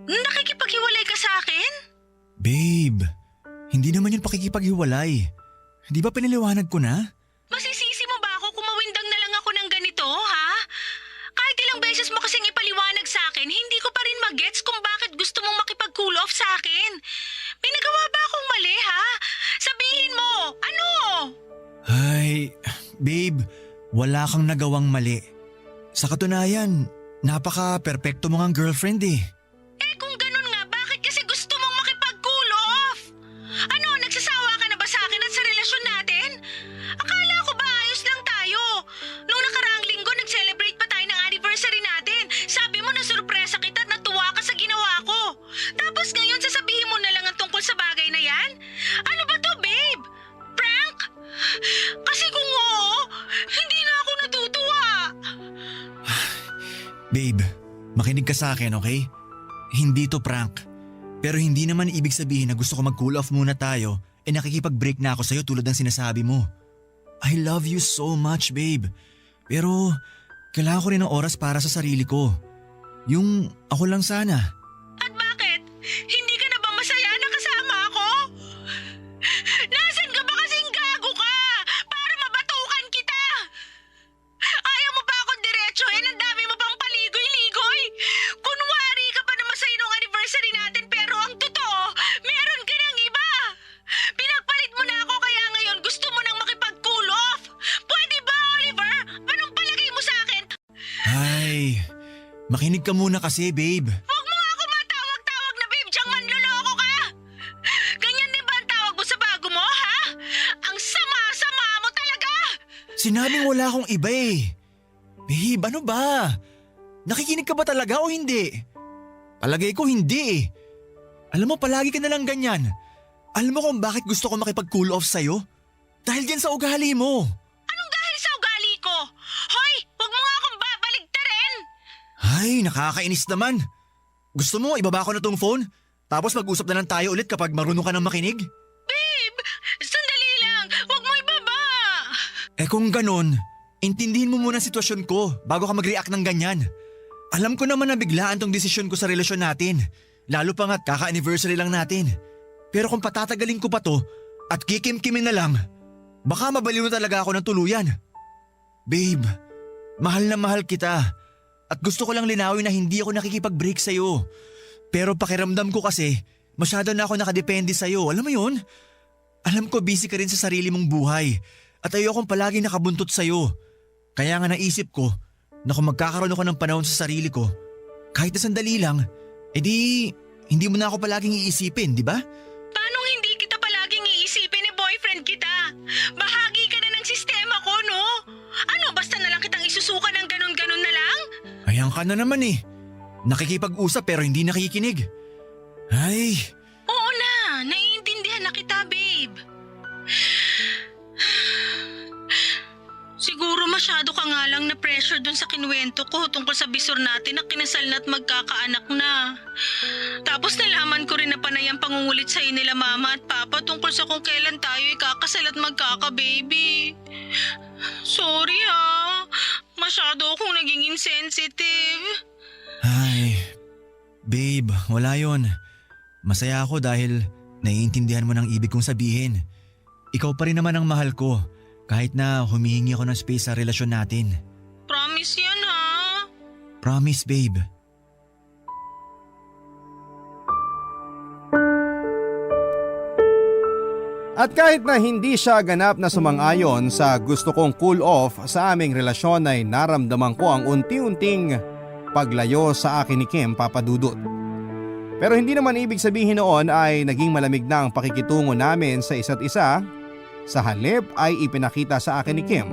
Nakikipaghiwalay ka sa akin? Babe, hindi naman yun pakikipaghiwalay. Di ba pinaliwanag ko na? Masisisi mo ba ako kung mawindang na lang ako ng ganito, ha? Kahit ilang beses mo kasing ipaliwanag sa akin, hindi ko pa rin magets kung bakit gusto mong makipag-cool off sa akin. May nagawa ba akong mali, ha? Sabihin mo, ano? Ay, babe, wala kang nagawang mali. Sa katunayan, napaka-perpekto mo ngang girlfriend eh. Eh kung ganun nga, bakit kasi gusto mong makipag-cool off? Ano, nagsasawa ka na ba sa akin at sa relasyon natin? Akala ko ba ayos lang tayo? Nung nakaraang linggo, nag-celebrate pa tayo ng anniversary natin. Sabi mo na surpresa kita at natuwa ka sa ginawa ko. Tapos ngayon sasabihin mo na lang ang tungkol sa bagay na yan? Ano ba to, babe? Prank? Kasi kung oo, hindi na ako natutuwa. Babe, makinig ka sa akin, okay? Hindi to prank. Pero hindi naman ibig sabihin na gusto ko mag-cool off muna tayo nakikipag-break na ako sa'yo tulad ng sinasabi mo. I love you so much, babe. Pero kailangan ko rin ng oras para sa sarili ko. Yung ako lang sana. At bakit? Hindi ka na ba masaya na kasama ako? Nasaan ka ba kasing gago ka? Para mabatukan kita! Ayaw mo pa akong diretsuhin, ang dami mo pang paligoy-ligoy! Kunwari ka pa na masaya nung anniversary natin pero ang totoo, meron ka ng iba! Pinagpalit mo na ako kaya ngayon gusto mo nang makipag-cool off! Pwede ba, Oliver? Anong palagay mo sa akin? Ay, makinig ka muna kasi, babe. Huwag mo ako matawag-tawag na babe, diyang manloloko ka! Ganyan din ba ang tawag mo sa bago mo, ha? Ang sama-sama mo talaga! Sinabing wala akong iba eh. Babe, ano ba? Nakikinig ka ba talaga o hindi? Palagay ko hindi eh. Alam mo, palagi ka nalang ganyan. Alam mo kung bakit gusto ko makipag-cool off sa'yo? Dahil yan sa ugali mo. Anong dahil sa ugali ko? Hoy, huwag mo nga akong babaligtarin! Ay, nakakainis naman. Gusto mo, ibaba ko na tong phone? Tapos mag-usap na lang tayo ulit kapag marunong ka ng makinig? Babe, sandali lang. Huwag mo ibaba. Eh kung ganon, intindihin mo muna ang sitwasyon ko bago ka mag-react ng ganyan. Alam ko naman na biglaan tong desisyon ko sa relasyon natin. Lalo pa nga't kaka-anniversary lang natin. Pero kung patatagalin ko pa to at kikim-kimin na lang, baka mabaliw na talaga ako ng tuluyan. Babe, mahal na mahal kita at gusto ko lang linawin na hindi ako nakikipag-break sa'yo. Pero pakiramdam ko kasi masyado na ako nakadepende sa'yo, alam mo yun? Alam ko busy ka rin sa sarili mong buhay at ayokong palagi nakabuntot sa'yo. Kaya nga naisip ko na kung magkakaroon ako ng panahon sa sarili ko, kahit na sandali lang, edi hindi mo na ako palaging iisipin, di ba? Paano hindi kita palaging iisipin ni boyfriend kita? Bahagi ka na ng sistema ko, no? Ano, basta na lang kitang isusuka ng ganun-ganun na lang? Ayan ka na naman eh. Nakikipag-usap pero hindi nakikinig. Ay, Oo na, naiintindihan na kita, babe. Siguro masyado ka nga lang na-pressure dun sa kinuwento ko tungkol sa bisor natin na kinasal na at magkakaanak na. Tapos nalaman ko rin na panay ang pangungulit sa'yo nila mama at papa tungkol sa kung kailan tayo ikakasal at magkaka-baby. Sorry ha, masyado akong naging insensitive. ay, babe, wala yon. Masaya ako dahil naiintindihan mo ng ibig kong sabihin. Ikaw pa rin naman ang mahal ko kahit na humihingi ako ng space sa relasyon natin. Promise yan ha. Promise, babe. At kahit na hindi siya ganap na sumang-ayon sa gusto kong cool off sa aming relasyon ay naramdaman ko ang unti-unting paglayo sa akin ni Kim Papadudot. Pero hindi naman ibig sabihin noon ay naging malamig na ang pakikitungo namin sa isa't isa. Sa halip ay ipinakita sa akin ni Kim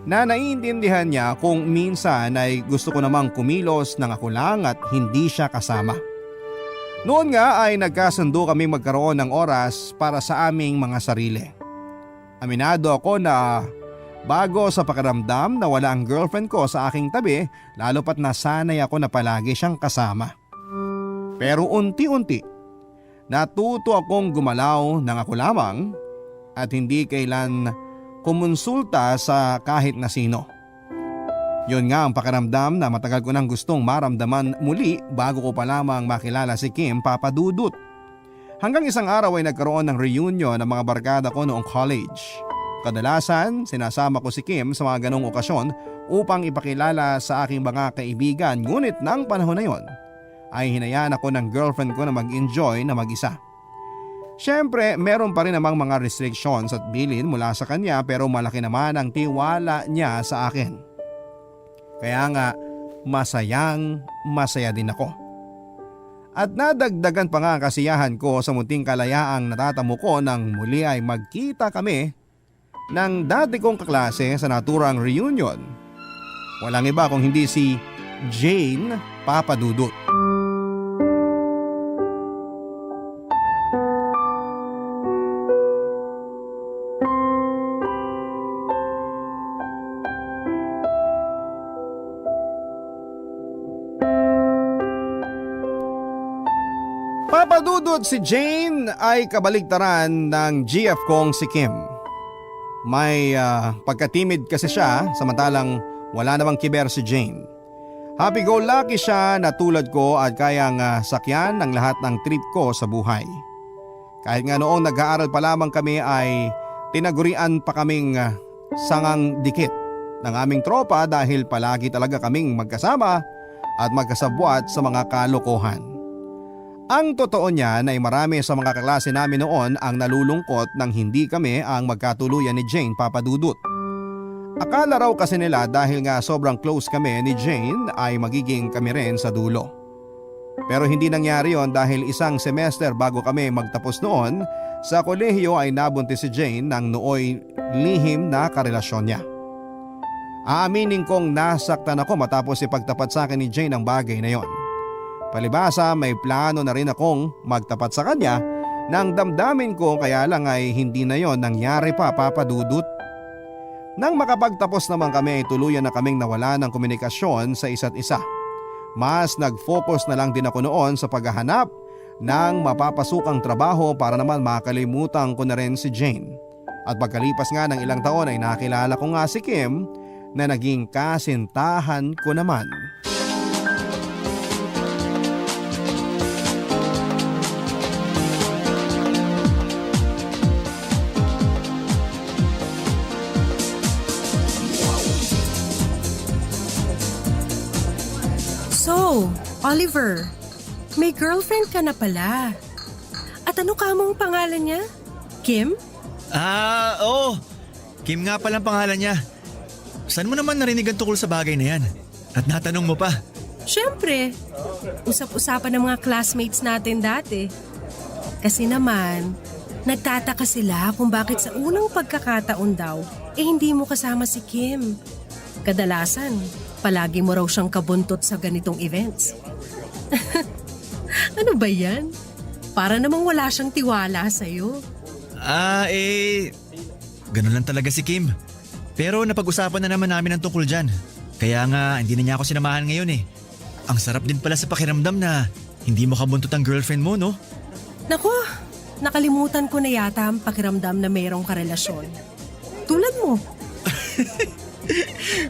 na naiintindihan niya kung minsan ay gusto ko namang kumilos ng ako lang at hindi siya kasama. Noon nga ay nagkasundo kaming magkaroon ng oras para sa aming mga sarili. Aminado ako na bago sa pakiramdam na wala ang girlfriend ko sa aking tabi, lalo pat nasanay ako na palagi siyang kasama. Pero unti-unti, natuto akong gumalaw ng ako lamang at hindi kailan kumonsulta sa kahit na sino. Yun nga ang pakiramdam na matagal ko nang gustong maramdaman muli bago ko pa lamang makilala si Kim Papadudut. Hanggang isang araw ay nagkaroon ng reunion ng mga barkada ko noong college. Kadalasan, sinasama ko si Kim sa mga ganong okasyon upang ipakilala sa aking mga kaibigan, ngunit ng panahon na yon ay hinayaan ako ng girlfriend ko na mag-enjoy na mag-isa. Siyempre, meron pa rin namang mga restrictions at bilin mula sa kanya pero malaki naman ang tiwala niya sa akin. Kaya nga, masaya din ako. At nadagdagan pa nga ang kasiyahan ko sa munting kalayaang natatamo ko nang muli ay magkita kami ng dati kong kaklase sa naturang reunion. Walang iba kung hindi si Jane Papadudut. Papadudot si Jane ay kabaligtaran ng GF kong si Kim. May pagkatimid kasi siya samantalang wala namang kiber si Jane. Happy-go-lucky siya na tulad ko at kayang sakyan ng lahat ng trip ko sa buhay. Kahit nga noong nag-aaral pa lamang kami ay tinagurian pa kaming sangang dikit ng aming tropa dahil palagi talaga kaming magkasama at magkasabwat sa mga kalokohan. Ang totoo niyan ay marami sa mga kaklase namin noon ang nalulungkot nang hindi kami ang magkatuluyan ni Jane Papadudut. Akala raw kasi nila dahil nga sobrang close kami ni Jane ay magiging kami rin sa dulo. Pero hindi nangyari yon dahil isang semester bago kami magtapos noon sa kolehiyo ay nabuntis si Jane ng nooy lihim na karelasyon niya. Aaminin kong nasaktan ako matapos ipagtapat sa akin ni Jane ang bagay na yon. Palibasa may plano na rin akong magtapat sa kanya ng damdamin ko kaya lang ay hindi na yon nangyari pa Papadudut. Nang makapagtapos naman kami ay tuluyan na kaming nawala ng komunikasyon sa isa't isa. Mas nag-focus na lang din ako noon sa paghahanap ng mapapasukang trabaho para naman makalimutan ko na rin si Jane. At pagkalipas nga ng ilang taon ay nakilala ko nga si Kim na naging kasintahan ko naman. So, Oliver, may girlfriend ka na pala. At ano ka mong pangalan niya? Kim? Oo. Kim nga palang pangalan niya. Saan mo naman narinig ang tungkol sa bagay na yan? At natanong mo pa. Siyempre, usap-usapan ng mga classmates natin dati. Kasi naman, nagtataka sila kung bakit sa unang pagkakataon daw, hindi mo kasama si Kim. Kadalasan, palagi mo raw siyang kabuntot sa ganitong events. Ano ba yan? Para namang wala siyang tiwala sa'yo. Ganun lang talaga si Kim. Pero napag-usapan na naman namin ang tungkol dyan. Kaya nga, hindi na niya ako sinamahan ngayon eh. Ang sarap din pala sa pakiramdam na hindi mo kabuntot ang girlfriend mo, no? Nako, nakalimutan ko na yata ang pakiramdam na mayroong karelasyon. Tulad mo.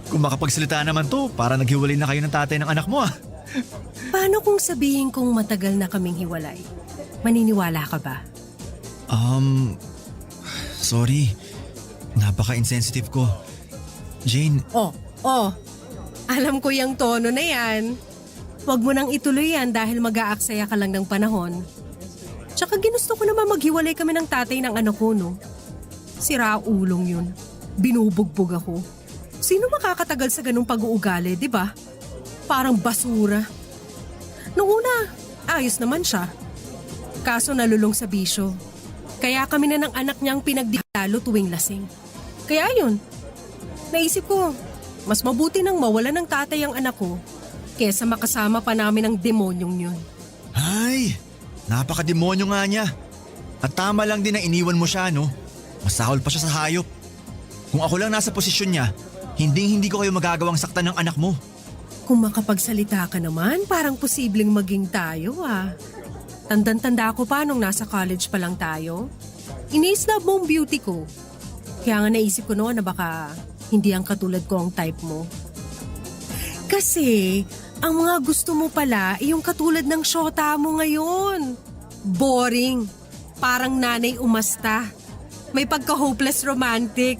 Kung makapagsalita naman to, para naghiwalay na kayo ng tatay ng anak mo ah. Paano kung sabihin kong matagal na kaming hiwalay? Maniniwala ka ba? Sorry. Napaka-insensitive ko. Jane, Alam ko yung tono na yan. Huwag mo nang ituloy yan dahil mag-aaksaya ka lang ng panahon. Tsaka ginusto ko naman maghiwalay kami ng tatay ng anak ko, no? Siraulong yun. Binubugbog ako. Sino makakatagal sa ganung pag-uugali, di ba? Parang basura. Noong una, ayos naman siya. Kaso nalulong sa bisyo. Kaya kami na ng anak niyang pinagdilalo tuwing lasing. Kaya yun, naisip ko, mas mabuti nang mawala ng tatay ang anak ko kesa makasama pa namin ang demonyong yun. ay, napaka-demonyo nga niya. At tama lang din na iniwan mo siya, no? Masahol pa siya sa hayop. Kung ako lang nasa posisyon niya, hindi ko kayo magagawang saktan ng anak mo. Kung makapagsalita ka naman, parang posibleng maging tayo ah. Tandang-tanda ko pa nung nasa college pa lang tayo. Ini-snub mo ang beauty ko. Kaya nga naisip ko noon na baka hindi ang katulad ko ang type mo. Kasi, ang mga gusto mo pala ay yung katulad ng syota mo ngayon. Boring. Parang nanay umasta. May pagka-hopeless romantic.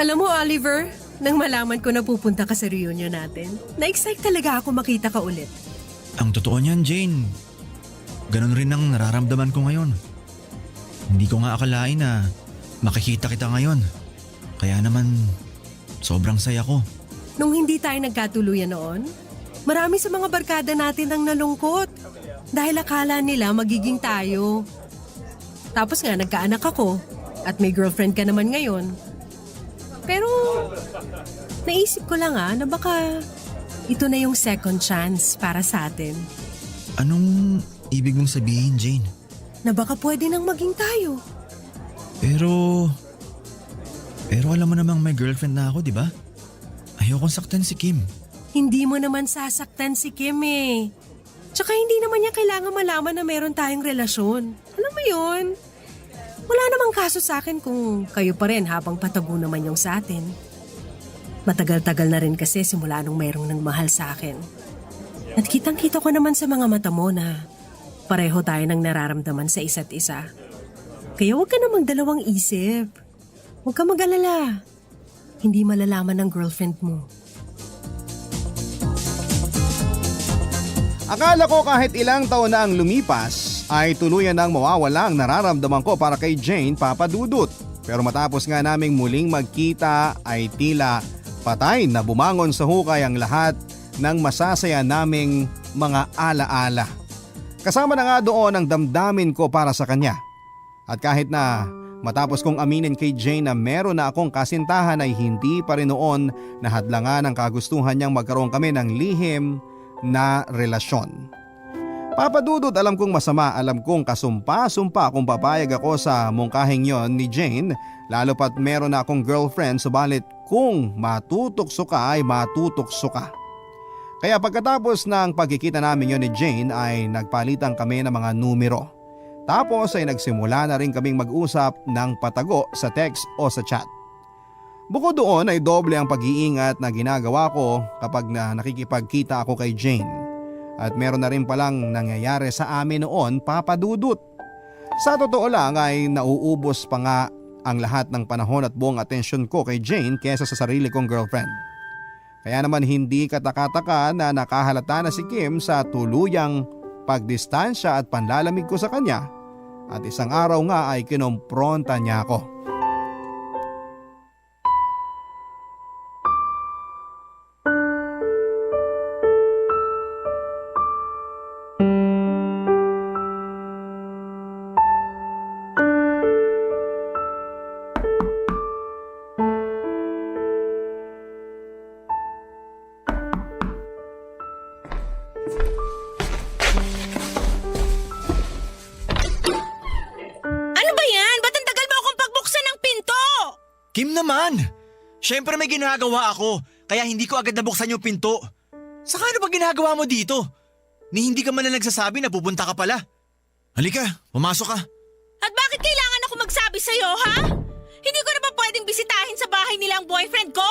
Alam mo, Oliver, nang malaman ko na pupunta ka sa reunion natin, na-excite talaga ako makita ka ulit. Ang totoo niyan, Jane. Ganon rin ang nararamdaman ko ngayon. Hindi ko nga akalain na makikita kita ngayon. Kaya naman, sobrang saya ko. Nung hindi tayo nagkatuluyan noon, marami sa mga barkada natin ang nalungkot dahil akala nila magiging tayo. Tapos nga nagkaanak ako at may girlfriend ka naman ngayon. Pero naisip ko lang na baka ito na yung second chance para sa atin. Anong ibig mong sabihin, Jane? Na baka pwede nang maging tayo. Pero alam mo namang may girlfriend na ako, di ba? Ayokong saktan si Kim. Hindi mo naman sasaktan si Kim eh. Tsaka hindi naman niya kailangan malaman na meron tayong relasyon. Alam mo yun? Wala namang kaso sa akin kung kayo pa rin habang patago naman yung sa atin. Matagal-tagal na rin kasi simula nung mayroong nang mahal sa akin. At kitang-kita ko naman sa mga mata mo na pareho tayo ng nararamdaman sa isa't isa. Kaya huwag ka namang dalawang isip. Huwag ka mag-alala. Hindi malalaman ng girlfriend mo. Akala ko kahit ilang taon na ang lumipas ay tuluyan nang mawawala ang nararamdaman ko para kay Jane Papadudut. Pero matapos nga naming muling magkita ay tila patay na bumangon sa hukay ang lahat ng masasaya naming mga alaala. Kasama na nga doon ang damdamin ko para sa kanya. At kahit na matapos kong aminin kay Jane na meron na akong kasintahan ay hindi pa rin noon nahadlangan ang kagustuhan niyang magkaroon kami ng lihim na relasyon. Papadudod, alam kong masama, alam kong kasumpa-sumpa kung papayag ako sa mungkahing yon ni Jane, lalo pat meron na akong girlfriend, subalit kung matutokso ka ay matutokso ka. Kaya pagkatapos ng pagkikita namin yon ni Jane ay nagpalitan kami ng mga numero. Tapos ay nagsimula na rin kaming mag-usap ng patago sa text o sa chat. Bukod doon ay doble ang pag-iingat na ginagawa ko kapag nakikipagkita ako kay Jane. At meron na rin palang nangyayari sa amin noon, Papadudut. Sa totoo lang ay nauubos pa nga ang lahat ng panahon at buong atensyon ko kay Jane kesa sa sarili kong girlfriend. Kaya naman hindi katakataka na nakahalata na si Kim sa tuluyang pagdistansya at panlalamig ko sa kanya at isang araw nga ay kinompronta niya ako. Ano ba yan? Ba't ang tagal mo akong pagbuksan ng pinto? Kim naman! Siyempre may ginagawa ako, kaya hindi ko agad nabuksan yung pinto. Saka ano ba ginagawa mo dito? Ni hindi ka man na nagsasabi na pupunta ka pala. Halika, pumasok ka. At bakit kailangan ako magsabi sa'yo, ha? Hindi ko na ba pwedeng bisitahin sa bahay nila ang boyfriend ko?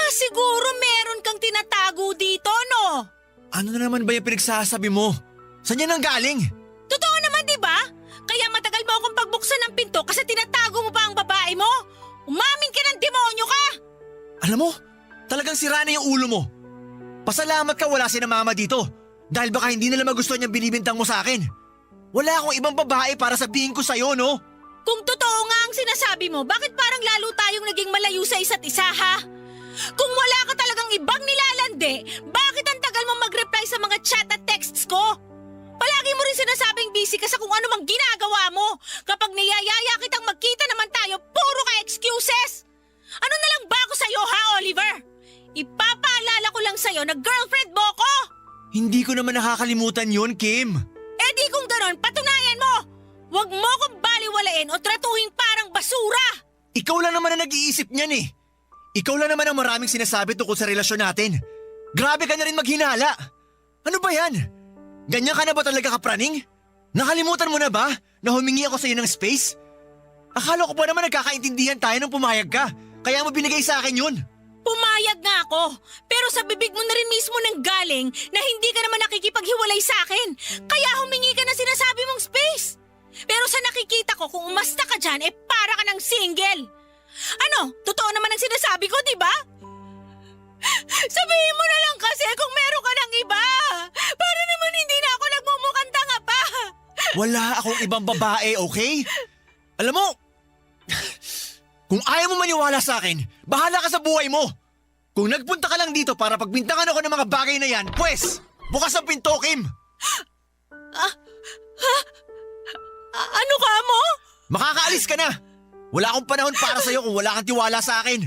Siguro meron kang tinatago dito, no? Ano na naman ba yung pinagsasabi mo? Saan yan ang galing? Totoo naman, di ba? Kaya matagal mo akong pagbuksan ng pinto kasi tinatago mo pa ang babae mo? Umamin ka ng demonyo ka! Alam mo, talagang sira na yung ulo mo. Pasalamat ka wala si na mama dito. Dahil baka hindi nila magustuhan yung binibintang mo sa akin. Wala akong ibang babae para sabihin ko sa'yo, no? Kung totoo nga ang sinasabi mo, bakit parang lalo tayong naging malayo sa isa't isa, ha? Kung wala ka talagang ibang nilalande, bakit ang tagal mo mag-reply sa mga chat at texts ko? Palagi mo rin sinasabing busy ka sa kung ano mang ginagawa mo. Kapag niyayaya kitang magkita naman tayo, puro ka excuses. Ano na lang ba ako sa'yo, ha, Oliver? Ipapaalala ko lang sa'yo na girlfriend mo ko! Hindi ko naman nakakalimutan yun, Kim. Eh di kung ganon, patunayan mo! Huwag mo akong baliwalain o tratuhin parang basura! Ikaw lang naman ang nag-iisip niyan eh. Ikaw lang naman ang maraming sinasabi tungkol sa relasyon natin. Grabe ka na rin maghinala. Ano ba yan? Ganyan ka na ba talaga kapraning? Nakalimutan mo na ba na humingi ako sa iyo ng space? Akala ko pa naman nagkakaintindihan tayo nung pumayag ka. Kaya mo binigay sa akin yun. Pumayag nga ako, pero sa bibig mo na rin mismo nang galing na hindi ka naman nakikipaghiwalay sa akin. Kaya humingi ka na sinasabi mong space. Pero sa nakikita ko kung umasta ka dyan, para ka ng single. Ano, totoo naman ang sinasabi ko, di ba? Sabihin mo na lang kasi kung meron ka ng iba. Para naman hindi na ako nagmumukhang tanga pa. Wala akong ibang babae, okay? Alam mo, kung ayaw mo maniwala sa akin, bahala ka sa buhay mo. Kung nagpunta ka lang dito para pagbintangan ako ng mga bagay na yan, pwes, bukas ang pinto, Kim. Ano ka mo? Makakaalis ka na. Wala akong panahon para sa'yo kung wala kang tiwala sa akin.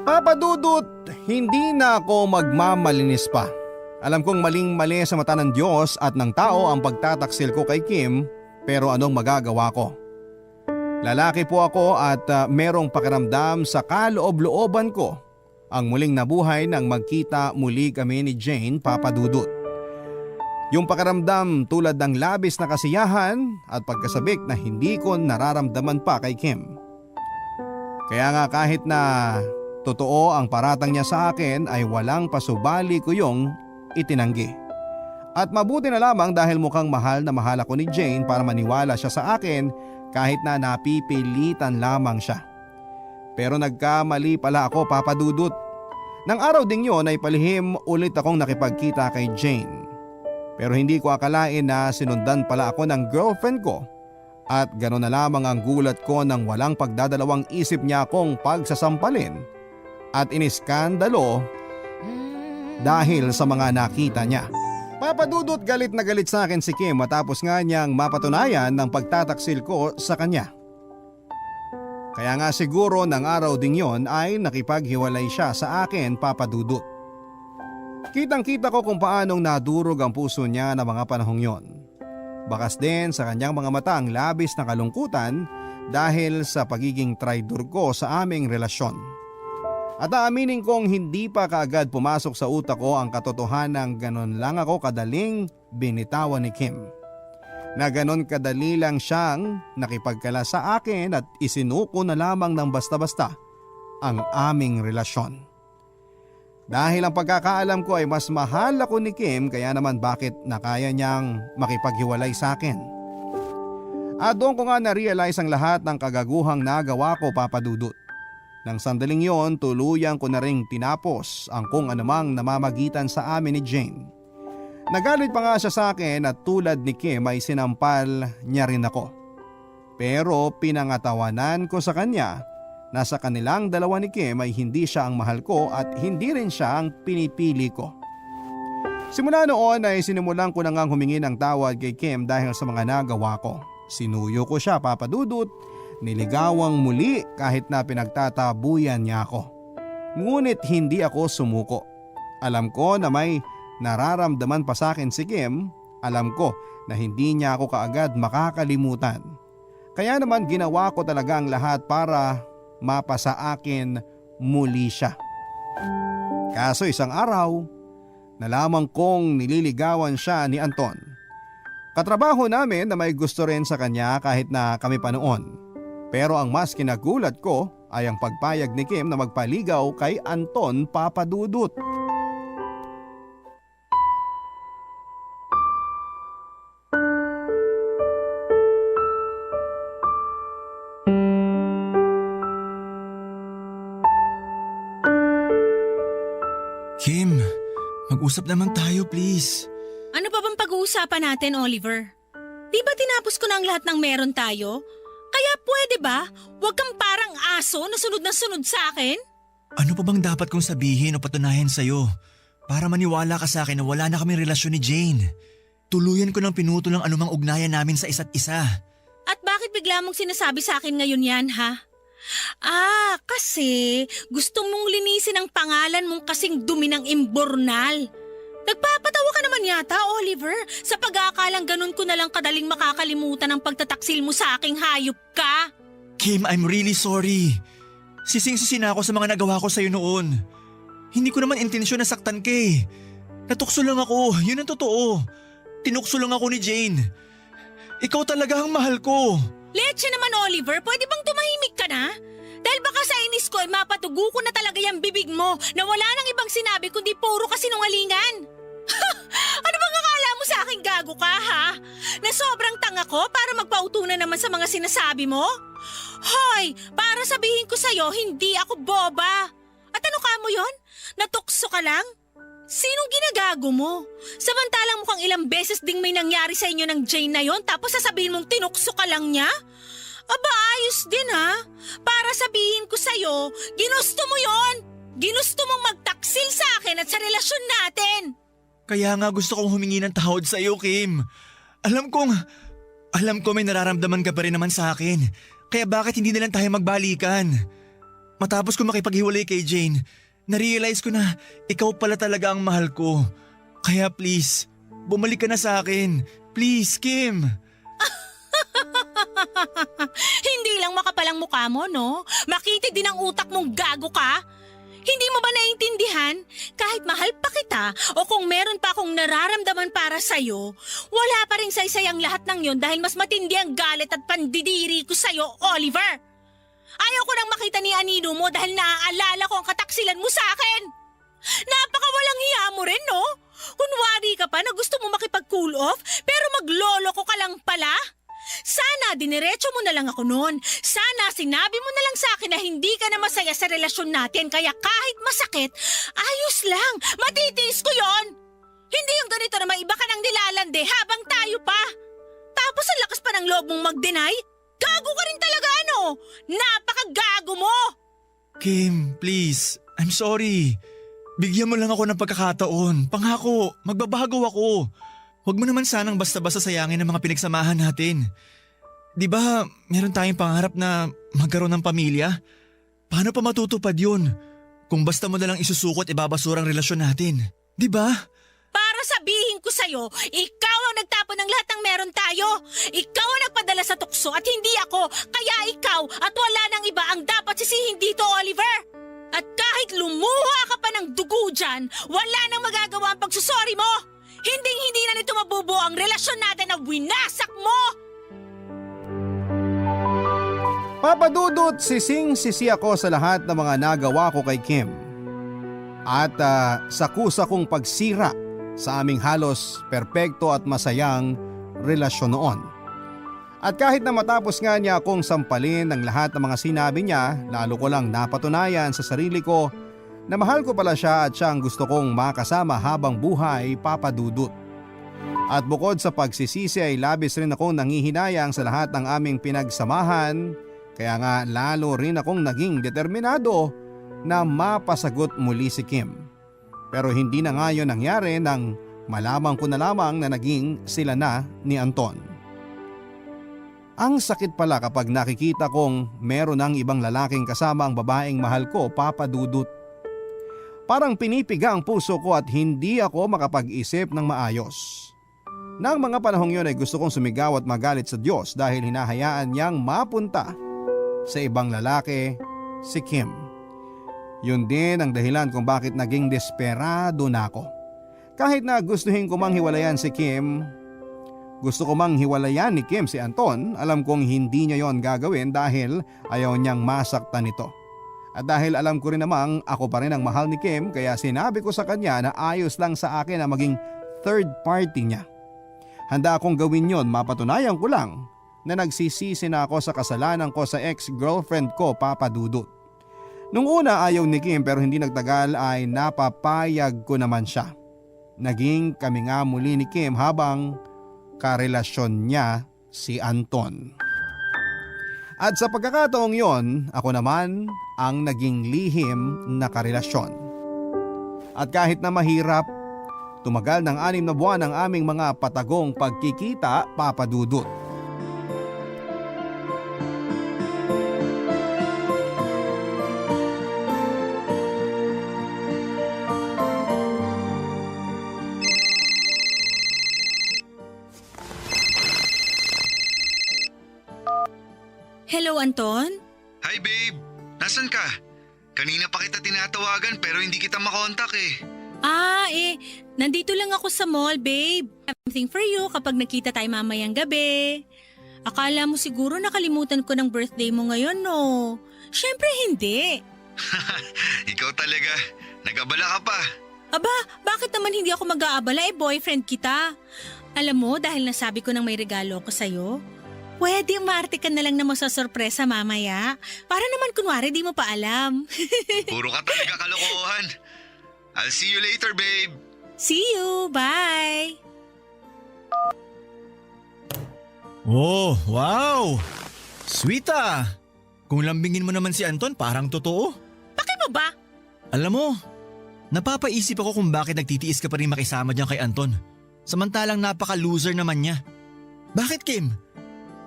Papa Dudut, hindi na ako magmamalinis pa. Alam kong maling-mali sa mata ng Diyos at ng tao ang pagtataksil ko kay Kim, pero anong magagawa ko? Lalaki po ako at merong pakiramdam sa kaloob-looban ko ang muling nabuhay nang magkita muli kami ni Jane, Papa Dudut. Yung pakiramdam tulad ng labis na kasiyahan at pagkasabik na hindi ko nararamdaman pa kay Kim. Kaya nga kahit na totoo ang paratang niya sa akin ay walang pasubali ko yung itinanggi. At mabuti na lamang dahil mukhang mahal na mahal ako ni Jane para maniwala siya sa akin kahit na napipilitan lamang siya. Pero nagkamali pala ako, Papa Dudut. Nang araw ding yon ay palihim ulit akong nakipagkita kay Jane. Pero hindi ko akalain na sinundan pala ako ng girlfriend ko. At gano'n na lamang ang gulat ko nang walang pagdadalawang isip niya akong pagsasampalin at iniskandalo dahil sa mga nakita niya. Papa Dudut, galit na galit sa akin si Kim matapos nga niyang mapatunayan ng pagtataksil ko sa kanya. Kaya nga siguro ng araw ding yon ay nakipaghiwalay siya sa akin, Papa Dudut. Kitang-kita ko kung paanong nadurog ang puso niya na mga panahong yon. Bakas din sa kanyang mga mata ang labis na kalungkutan dahil sa pagiging traidor ko sa aming relasyon. At aaminin kong hindi pa kaagad pumasok sa utak ko ang katotohanan ganon lang ako kadaling binitawan ni Kim. Na ganon kadali lang siyang nakipagkala sa akin at isinuko na lamang ng basta-basta ang aming relasyon. Dahil ang pagkakaalam ko ay mas mahal ako ni Kim, kaya naman bakit nakaya niyang makipaghiwalay sa akin. At doon ko nga na-realize ang lahat ng kagaguhang nagawa ko, Papa Dudut. Nang sandaling yon, tuluyan ko na ring tinapos ang kung anumang namamagitan sa amin ni Jane. Nagalit pa nga siya sa akin at tulad ni Kim ay sinampal niya rin ako. Pero pinangatawanan ko sa kanya na sa kanilang dalawa ni Kim ay hindi siya ang mahal ko at hindi rin siya ang pinipili ko. Simula noon ay sinimulan ko na ngang humingi ng tawad kay Kim dahil sa mga nagawa ko. Sinuyo ko siya, Papa Dudut, niligawang muli kahit na pinagtatabuyan niya ako. Ngunit hindi ako sumuko. Alam ko na may nararamdaman pa sa akin si Kim, alam ko na hindi niya ako kaagad makakalimutan. Kaya naman ginawa ko talaga ang lahat para mapasa akin muli siya. Kaso isang araw, nalaman kong nililigawan siya ni Anton. Katrabaho namin na may gusto rin sa kanya kahit na kami pa noon. Pero ang mas kinagulat ko ay ang pagpayag ni Kim na magpaligaw kay Anton, Papa Dudut. Kim, mag-usap naman tayo please. Ano pa bang pag-uusapan natin, Oliver? Di ba tinapos ko na ang lahat ng meron tayo? Kaya pwede ba? Huwag kang parang aso na sunod sa akin? Ano pa bang dapat kong sabihin o patunayan sa'yo para maniwala ka sa akin na wala na kaming relasyon ni Jane? Tuluyan ko ng pinutol ang anumang ugnayan namin sa isa't isa. At bakit bigla mong sinasabi sa akin ngayon yan, ha? Kasi gusto mong linisin ang pangalan mong kasing dumi ng imbornal. Nagpapatawa ka naman yata, Oliver, sa pag-aakalang ganun ko na lang kadaling makakalimutan ang pagtataksil mo sa aking hayop ka. Kim, I'm really sorry. Sising-sisi na ako sa mga nagawa ko sa'yo noon. Hindi ko naman intensyon na saktan ka eh. Natukso lang ako, yun ang totoo. Tinukso lang ako ni Jane. Ikaw talaga ang mahal ko. Leche naman, Oliver, pwede bang tumahimik ka na? Dahil baka sa inis ko ay mapatugo ko na talaga yung bibig mo na wala nang ibang sinabi kundi puro kasinungalingan. Ano bang akala mo sa akin, gago ka, ha? Na sobrang tanga ko para magpautunan naman sa mga sinasabi mo? Hoy, para sabihin ko sa'yo, hindi ako boba. At ano ka mo yon? Natukso ka lang? Sinong ginagago mo? Samantalang mukhang ilang beses ding may nangyari sa inyo ng Jane na yon tapos sasabihin mong tinukso ka lang niya? Aba, ayos din ha? Para sabihin ko sa'yo, ginusto mo yon. Ginusto mong magtaksil sa akin at sa relasyon natin. Kaya nga gusto kong humingi ng tawad sa iyo, Kim. Alam ko may nararamdaman ka pa rin naman sa akin. Kaya bakit hindi na lang tayo magbalikan? Matapos ko makipaghiwalay kay Jane, na-realize ko na ikaw pala talaga ang mahal ko. Kaya please, bumalik ka na sa akin. Please, Kim. Hindi lang makapalang mukha mo, no? Makitid din ang utak mong gago ka. Hindi mo ba naiintindihan? Kahit mahal pa kita o kung meron pa akong nararamdaman para sa'yo, wala pa rin saysay ang lahat ng yon dahil mas matindi ang galit at pandidiri ko sa'yo, Oliver. Ayaw ko nang makita ni Anino mo dahil naaalala ko ang kataksilan mo sa akin. Napakawalang hiya mo rin, no? Kunwari ka pa na gusto mo makipag-cool off pero maglolo ko ka lang pala. Sana diniretso mo na lang ako noon. Sana sinabi mo na lang sa akin na hindi ka na masaya sa relasyon natin kaya kahit masakit, ayos lang, matitiis ko yon. Hindi yung ganito na may iba ka nang nilalande habang tayo pa. Tapos ang lakas pa ng loob mong mag-deny? Gago ka rin talaga, ano? Napakagago mo! Kim, please. I'm sorry. Bigyan mo lang ako ng pagkakataon. Pangako, magbabago ako. Huwag mo naman sanang basta-basta sayangin ang mga pinagsamahan natin. Di ba meron tayong pangarap na magkaroon ng pamilya? Paano pa matutupad yun? Kung basta mo na lang isusukot ibabasura ang relasyon natin. Di ba? Para sabihin ko sa'yo, ikaw ang nagtapon ng lahat ng meron tayo. Ikaw ang nagpadala sa tukso at hindi ako. Kaya ikaw at wala nang iba ang dapat sisihin dito, Oliver. At kahit lumuha ka pa ng dugo dyan, wala nang magagawa ang pagsusori mo. Hinding-hindi na nito mabubuo ang relasyon natin na winasak mo! Papa Dudut, sising-sisi ako sa lahat ng mga nagawa ko kay Kim. at sa kusa kong pagsira sa aming halos perpekto at masayang relasyon noon. At kahit na matapos nga niya akong sampalin ng lahat ng mga sinabi niya, lalo ko lang napatunayan sa sarili ko na mahal ko pala siya at siyang gusto kong makasama habang buhay, Papa Dudut. At bukod sa pagsisisi ay labis rin akong nangihinayang sa lahat ng aming pinagsamahan, kaya nga lalo rin akong naging determinado na mapasagot muli si Kim. Pero hindi na nga yun nangyari nang malamang ko na lamang na naging sila na ni Anton. Ang sakit pala kapag nakikita kong meron ng ibang lalaking kasama ang babaeng mahal ko, Papa Dudut. Parang pinipiga ang puso ko at hindi ako makapag-isip ng maayos. Nang mga panahong yun ay gusto kong sumigaw at magalit sa Diyos dahil hinahayaan niyang mapunta sa ibang lalaki si Kim. Yun din ang dahilan kung bakit naging desperado na ako. Kahit na gustuhin ko mang hiwalayan si Kim, gusto ko mang hiwalayan ni Kim si Anton, alam kong hindi niya yon gagawin dahil ayaw niyang masaktan nito. At dahil alam ko rin namang ako pa rin ang mahal ni Kim, kaya sinabi ko sa kanya na ayos lang sa akin na maging third party niya. Handa akong gawin yon, mapatunayan ko lang na nagsisisi na ako sa kasalanan ko sa ex-girlfriend ko, Papa Dudut. Nung una ayaw ni Kim pero hindi nagtagal ay napapayag ko naman siya. Naging kami nga muli ni Kim habang karelasyon niya si Anton. At sa pagkakataong yon, ako naman ang naging lihim na karelasyon. At kahit na mahirap, tumagal ng 6 na buwan ang aming mga patagong pagkikita, Papa Dudut. Hello, Anton? Hi babe, nasan ka? Kanina pa kita tinatawagan pero hindi kita makontak eh. Nandito lang ako sa mall, babe. Something for you kapag nakita tayo mamayang gabi. Akala mo siguro nakalimutan ko ng birthday mo ngayon, no? Syempre hindi. Ikaw talaga, nag-abala ka pa. Aba, bakit naman hindi ako mag-aabala? Boyfriend kita. Alam mo, dahil nasabi ko nang may regalo ko sa'yo, pwede umarte ka na lang na masasorpresa mamaya. Para naman kunwari di mo pa alam. Puro ka talaga kalokohan. I'll see you later, babe. See you, bye! Oh, wow! Sweet ah! Kung lambingin mo naman si Anton, parang totoo. Bakit mo ba? Alam mo, napapaisip ako kung bakit nagtitiis ka pa rin makisama diyan kay Anton. Samantalang napaka-loser naman niya. Bakit, Kim?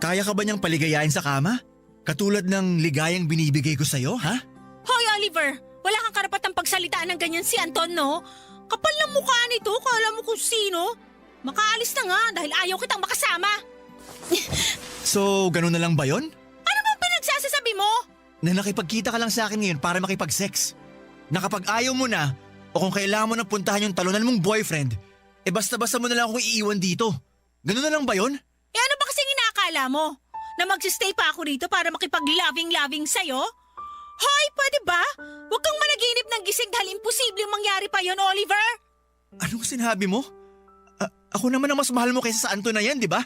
Kaya ka ba niyang paligayain sa kama? Katulad ng ligayang binibigay ko sa'yo, ha? Hoy, Oliver! Wala kang karapatang pagsalitaan ng ganyan si Anton, no? Kapal ng mukha nito, kala mo kung sino. Makaalis na nga dahil ayaw kitang makasama. So, ganun na lang ba yon? Ano bang pinagsasasabi mo? Na nakipagkita ka lang sa akin ngayon para makipag-sex. Na kapag ayaw mo na, o kung kailangan mo na puntahan yung talunan mong boyfriend, basta-basta mo na lang akong iiwan dito. Ganun na lang ba yon? Ano ba kasing inaakala mo? Na magsistay pa ako rito para makipag-loving-loving sa'yo? Hoy, pwede ba? Huwag kang managinip ng gising dahil imposibleng mangyari pa yon, Oliver. Anong sinabi mo? Ako naman ang mas mahal mo kaysa sa Anton na yan, di ba?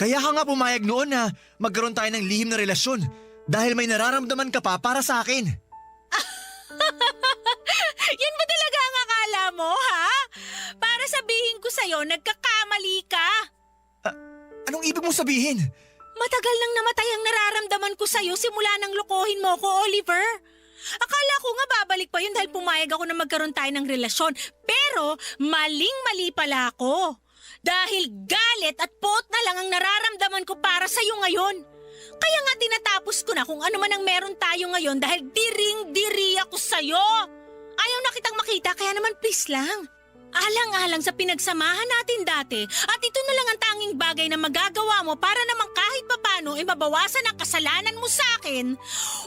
Kaya ka nga pumayag noon na magkaroon tayo ng lihim na relasyon dahil may nararamdaman ka pa para sa akin. Yan ba talaga ang akala mo, ha? Para sabihin ko sa'yo, nagkakamali ka. Anong ibig mong sabihin? Matagal nang namatay ang nararamdaman ko sa'yo simula nang lokohin mo ko, Oliver. Akala ko nga babalik pa yun dahil pumayag ako na magkaroon tayo ng relasyon. Pero maling-mali pala ako. Dahil galit at pot na lang ang nararamdaman ko para sa'yo ngayon. Kaya nga tinatapos ko na kung ano man ang meron tayo ngayon dahil diring-diri ako sa'yo. Ayaw na kitang makita kaya naman please lang. Alang-alang sa pinagsamahan natin dati at ito na lang ang tanging bagay na magagawa mo para naman kahit papano mabawasan ang kasalanan mo sa akin.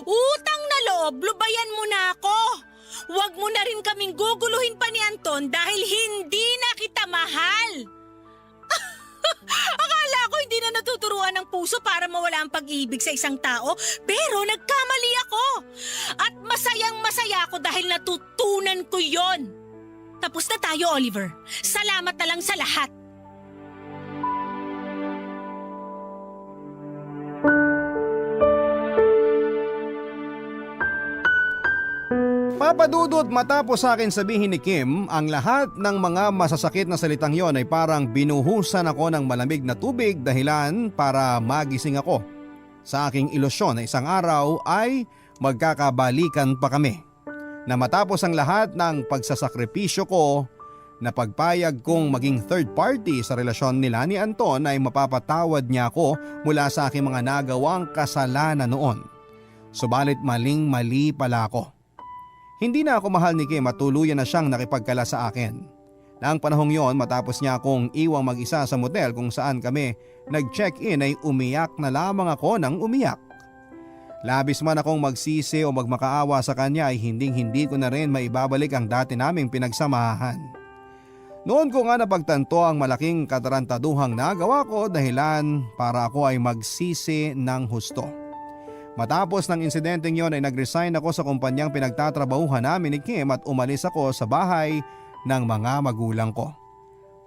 Utang na loob, lubayan mo na ako. Huwag mo na rin kaming guguluhin pa ni Anton dahil hindi na kita mahal. Akala ko hindi na natuturuan ng puso para mawala ang pag-ibig sa isang tao, pero nagkamali ako. At masayang masaya ako dahil natutunan ko yon. Tapos na tayo, Oliver. Salamat na lang sa lahat. Papadudot matapos sa akin sabihin ni Kim, ang lahat ng mga masasakit na salitang yon ay parang binuhusan ako ng malamig na tubig dahilan para magising ako. Sa aking ilusyon na isang araw ay magkakabalikan pa kami. Na matapos ang lahat ng pagsasakripisyo ko, na pagpayag kong maging third party sa relasyon nila ni Anton ay mapapatawad niya ako mula sa aking mga nagawang kasalanan noon. Subalit maling-mali pala ako. Hindi na ako mahal ni Kim at tuluyan na siyang nakipagkala sa akin. Naang panahong yon matapos niya akong iwang mag-isa sa motel kung saan kami nag-check-in ay umiyak na lamang ako ng umiyak. Labis man akong magsisi o magmakaawa sa kanya ay hindi ko na rin maibabalik ang dati naming pinagsamahan. Noon ko nga napagtanto ang malaking katarantaduhang nagawa ko dahilan para ako ay magsisi ng husto. Matapos ng insidenteng yon ay nag-resign ako sa kumpanyang pinagtatrabahuhan namin ni Kim at umalis ako sa bahay ng mga magulang ko.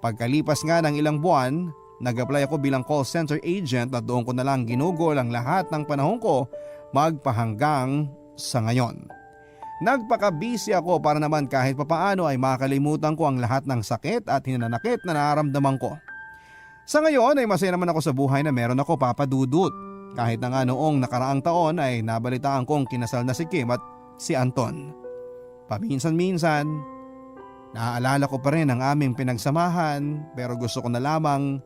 Pagkalipas nga ng ilang buwan, nag-apply ako bilang call center agent at doon ko na lang ginugol ang lahat ng panahon ko magpahanggang sa ngayon. Nagpaka-busy ako para naman kahit papaano ay makalimutan ko ang lahat ng sakit at hinanakit na nararamdaman ko. Sa ngayon ay masaya naman ako sa buhay na meron ako, Papa Dudut. Kahit na nga noong nakaraang taon ay nabalitaan kong kinasal na si Kim at si Anton. Paminsan-minsan, naaalala ko pa rin ang aming pinagsamahan pero gusto ko na lamang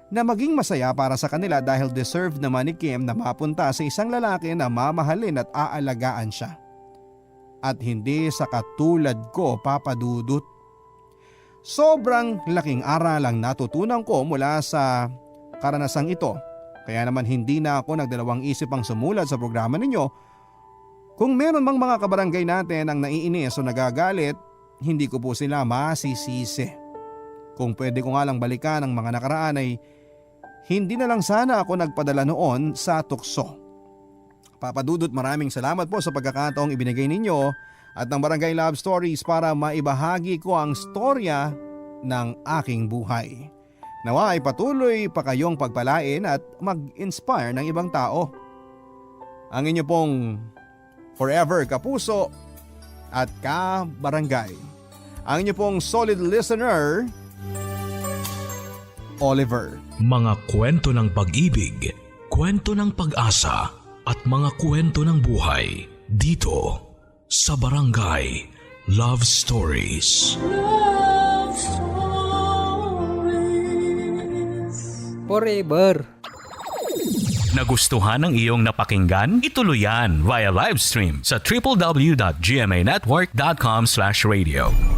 na maging masaya para sa kanila dahil deserve naman ni Kim na mapunta sa isang lalaki na mamahalin at aalagaan siya. At hindi sa katulad ko, Papa Dudut. Sobrang laking aral ang natutunan ko mula sa karanasang ito. Kaya naman hindi na ako nagdalawang isip ang sumulat sa programa ninyo. Kung meron mang mga kabarangay natin ang naiinis o nagagalit, hindi ko po sila masisisi. Kung pwede ko nga lang balikan ang mga nakaraan ay hindi na lang sana ako nagpadala noon sa tukso. Papa Dudut, maraming salamat po sa pagkakataong ibinigay ninyo at ng Barangay Love Stories para maibahagi ko ang storya ng aking buhay. Nawa ay patuloy pa kayong pagpalain at mag-inspire ng ibang tao. Ang inyo pong forever kapuso at kabarangay. Ang inyo pong solid listener, Oliver. Mga kwento ng pag-ibig, kwento ng pag-asa at mga kwento ng buhay dito sa Barangay Love Stories. Love Stories. Forever. Nagustuhan ng iyong napakinggan? Ituloy yan via live stream sa www.gmanetwork.com/radio.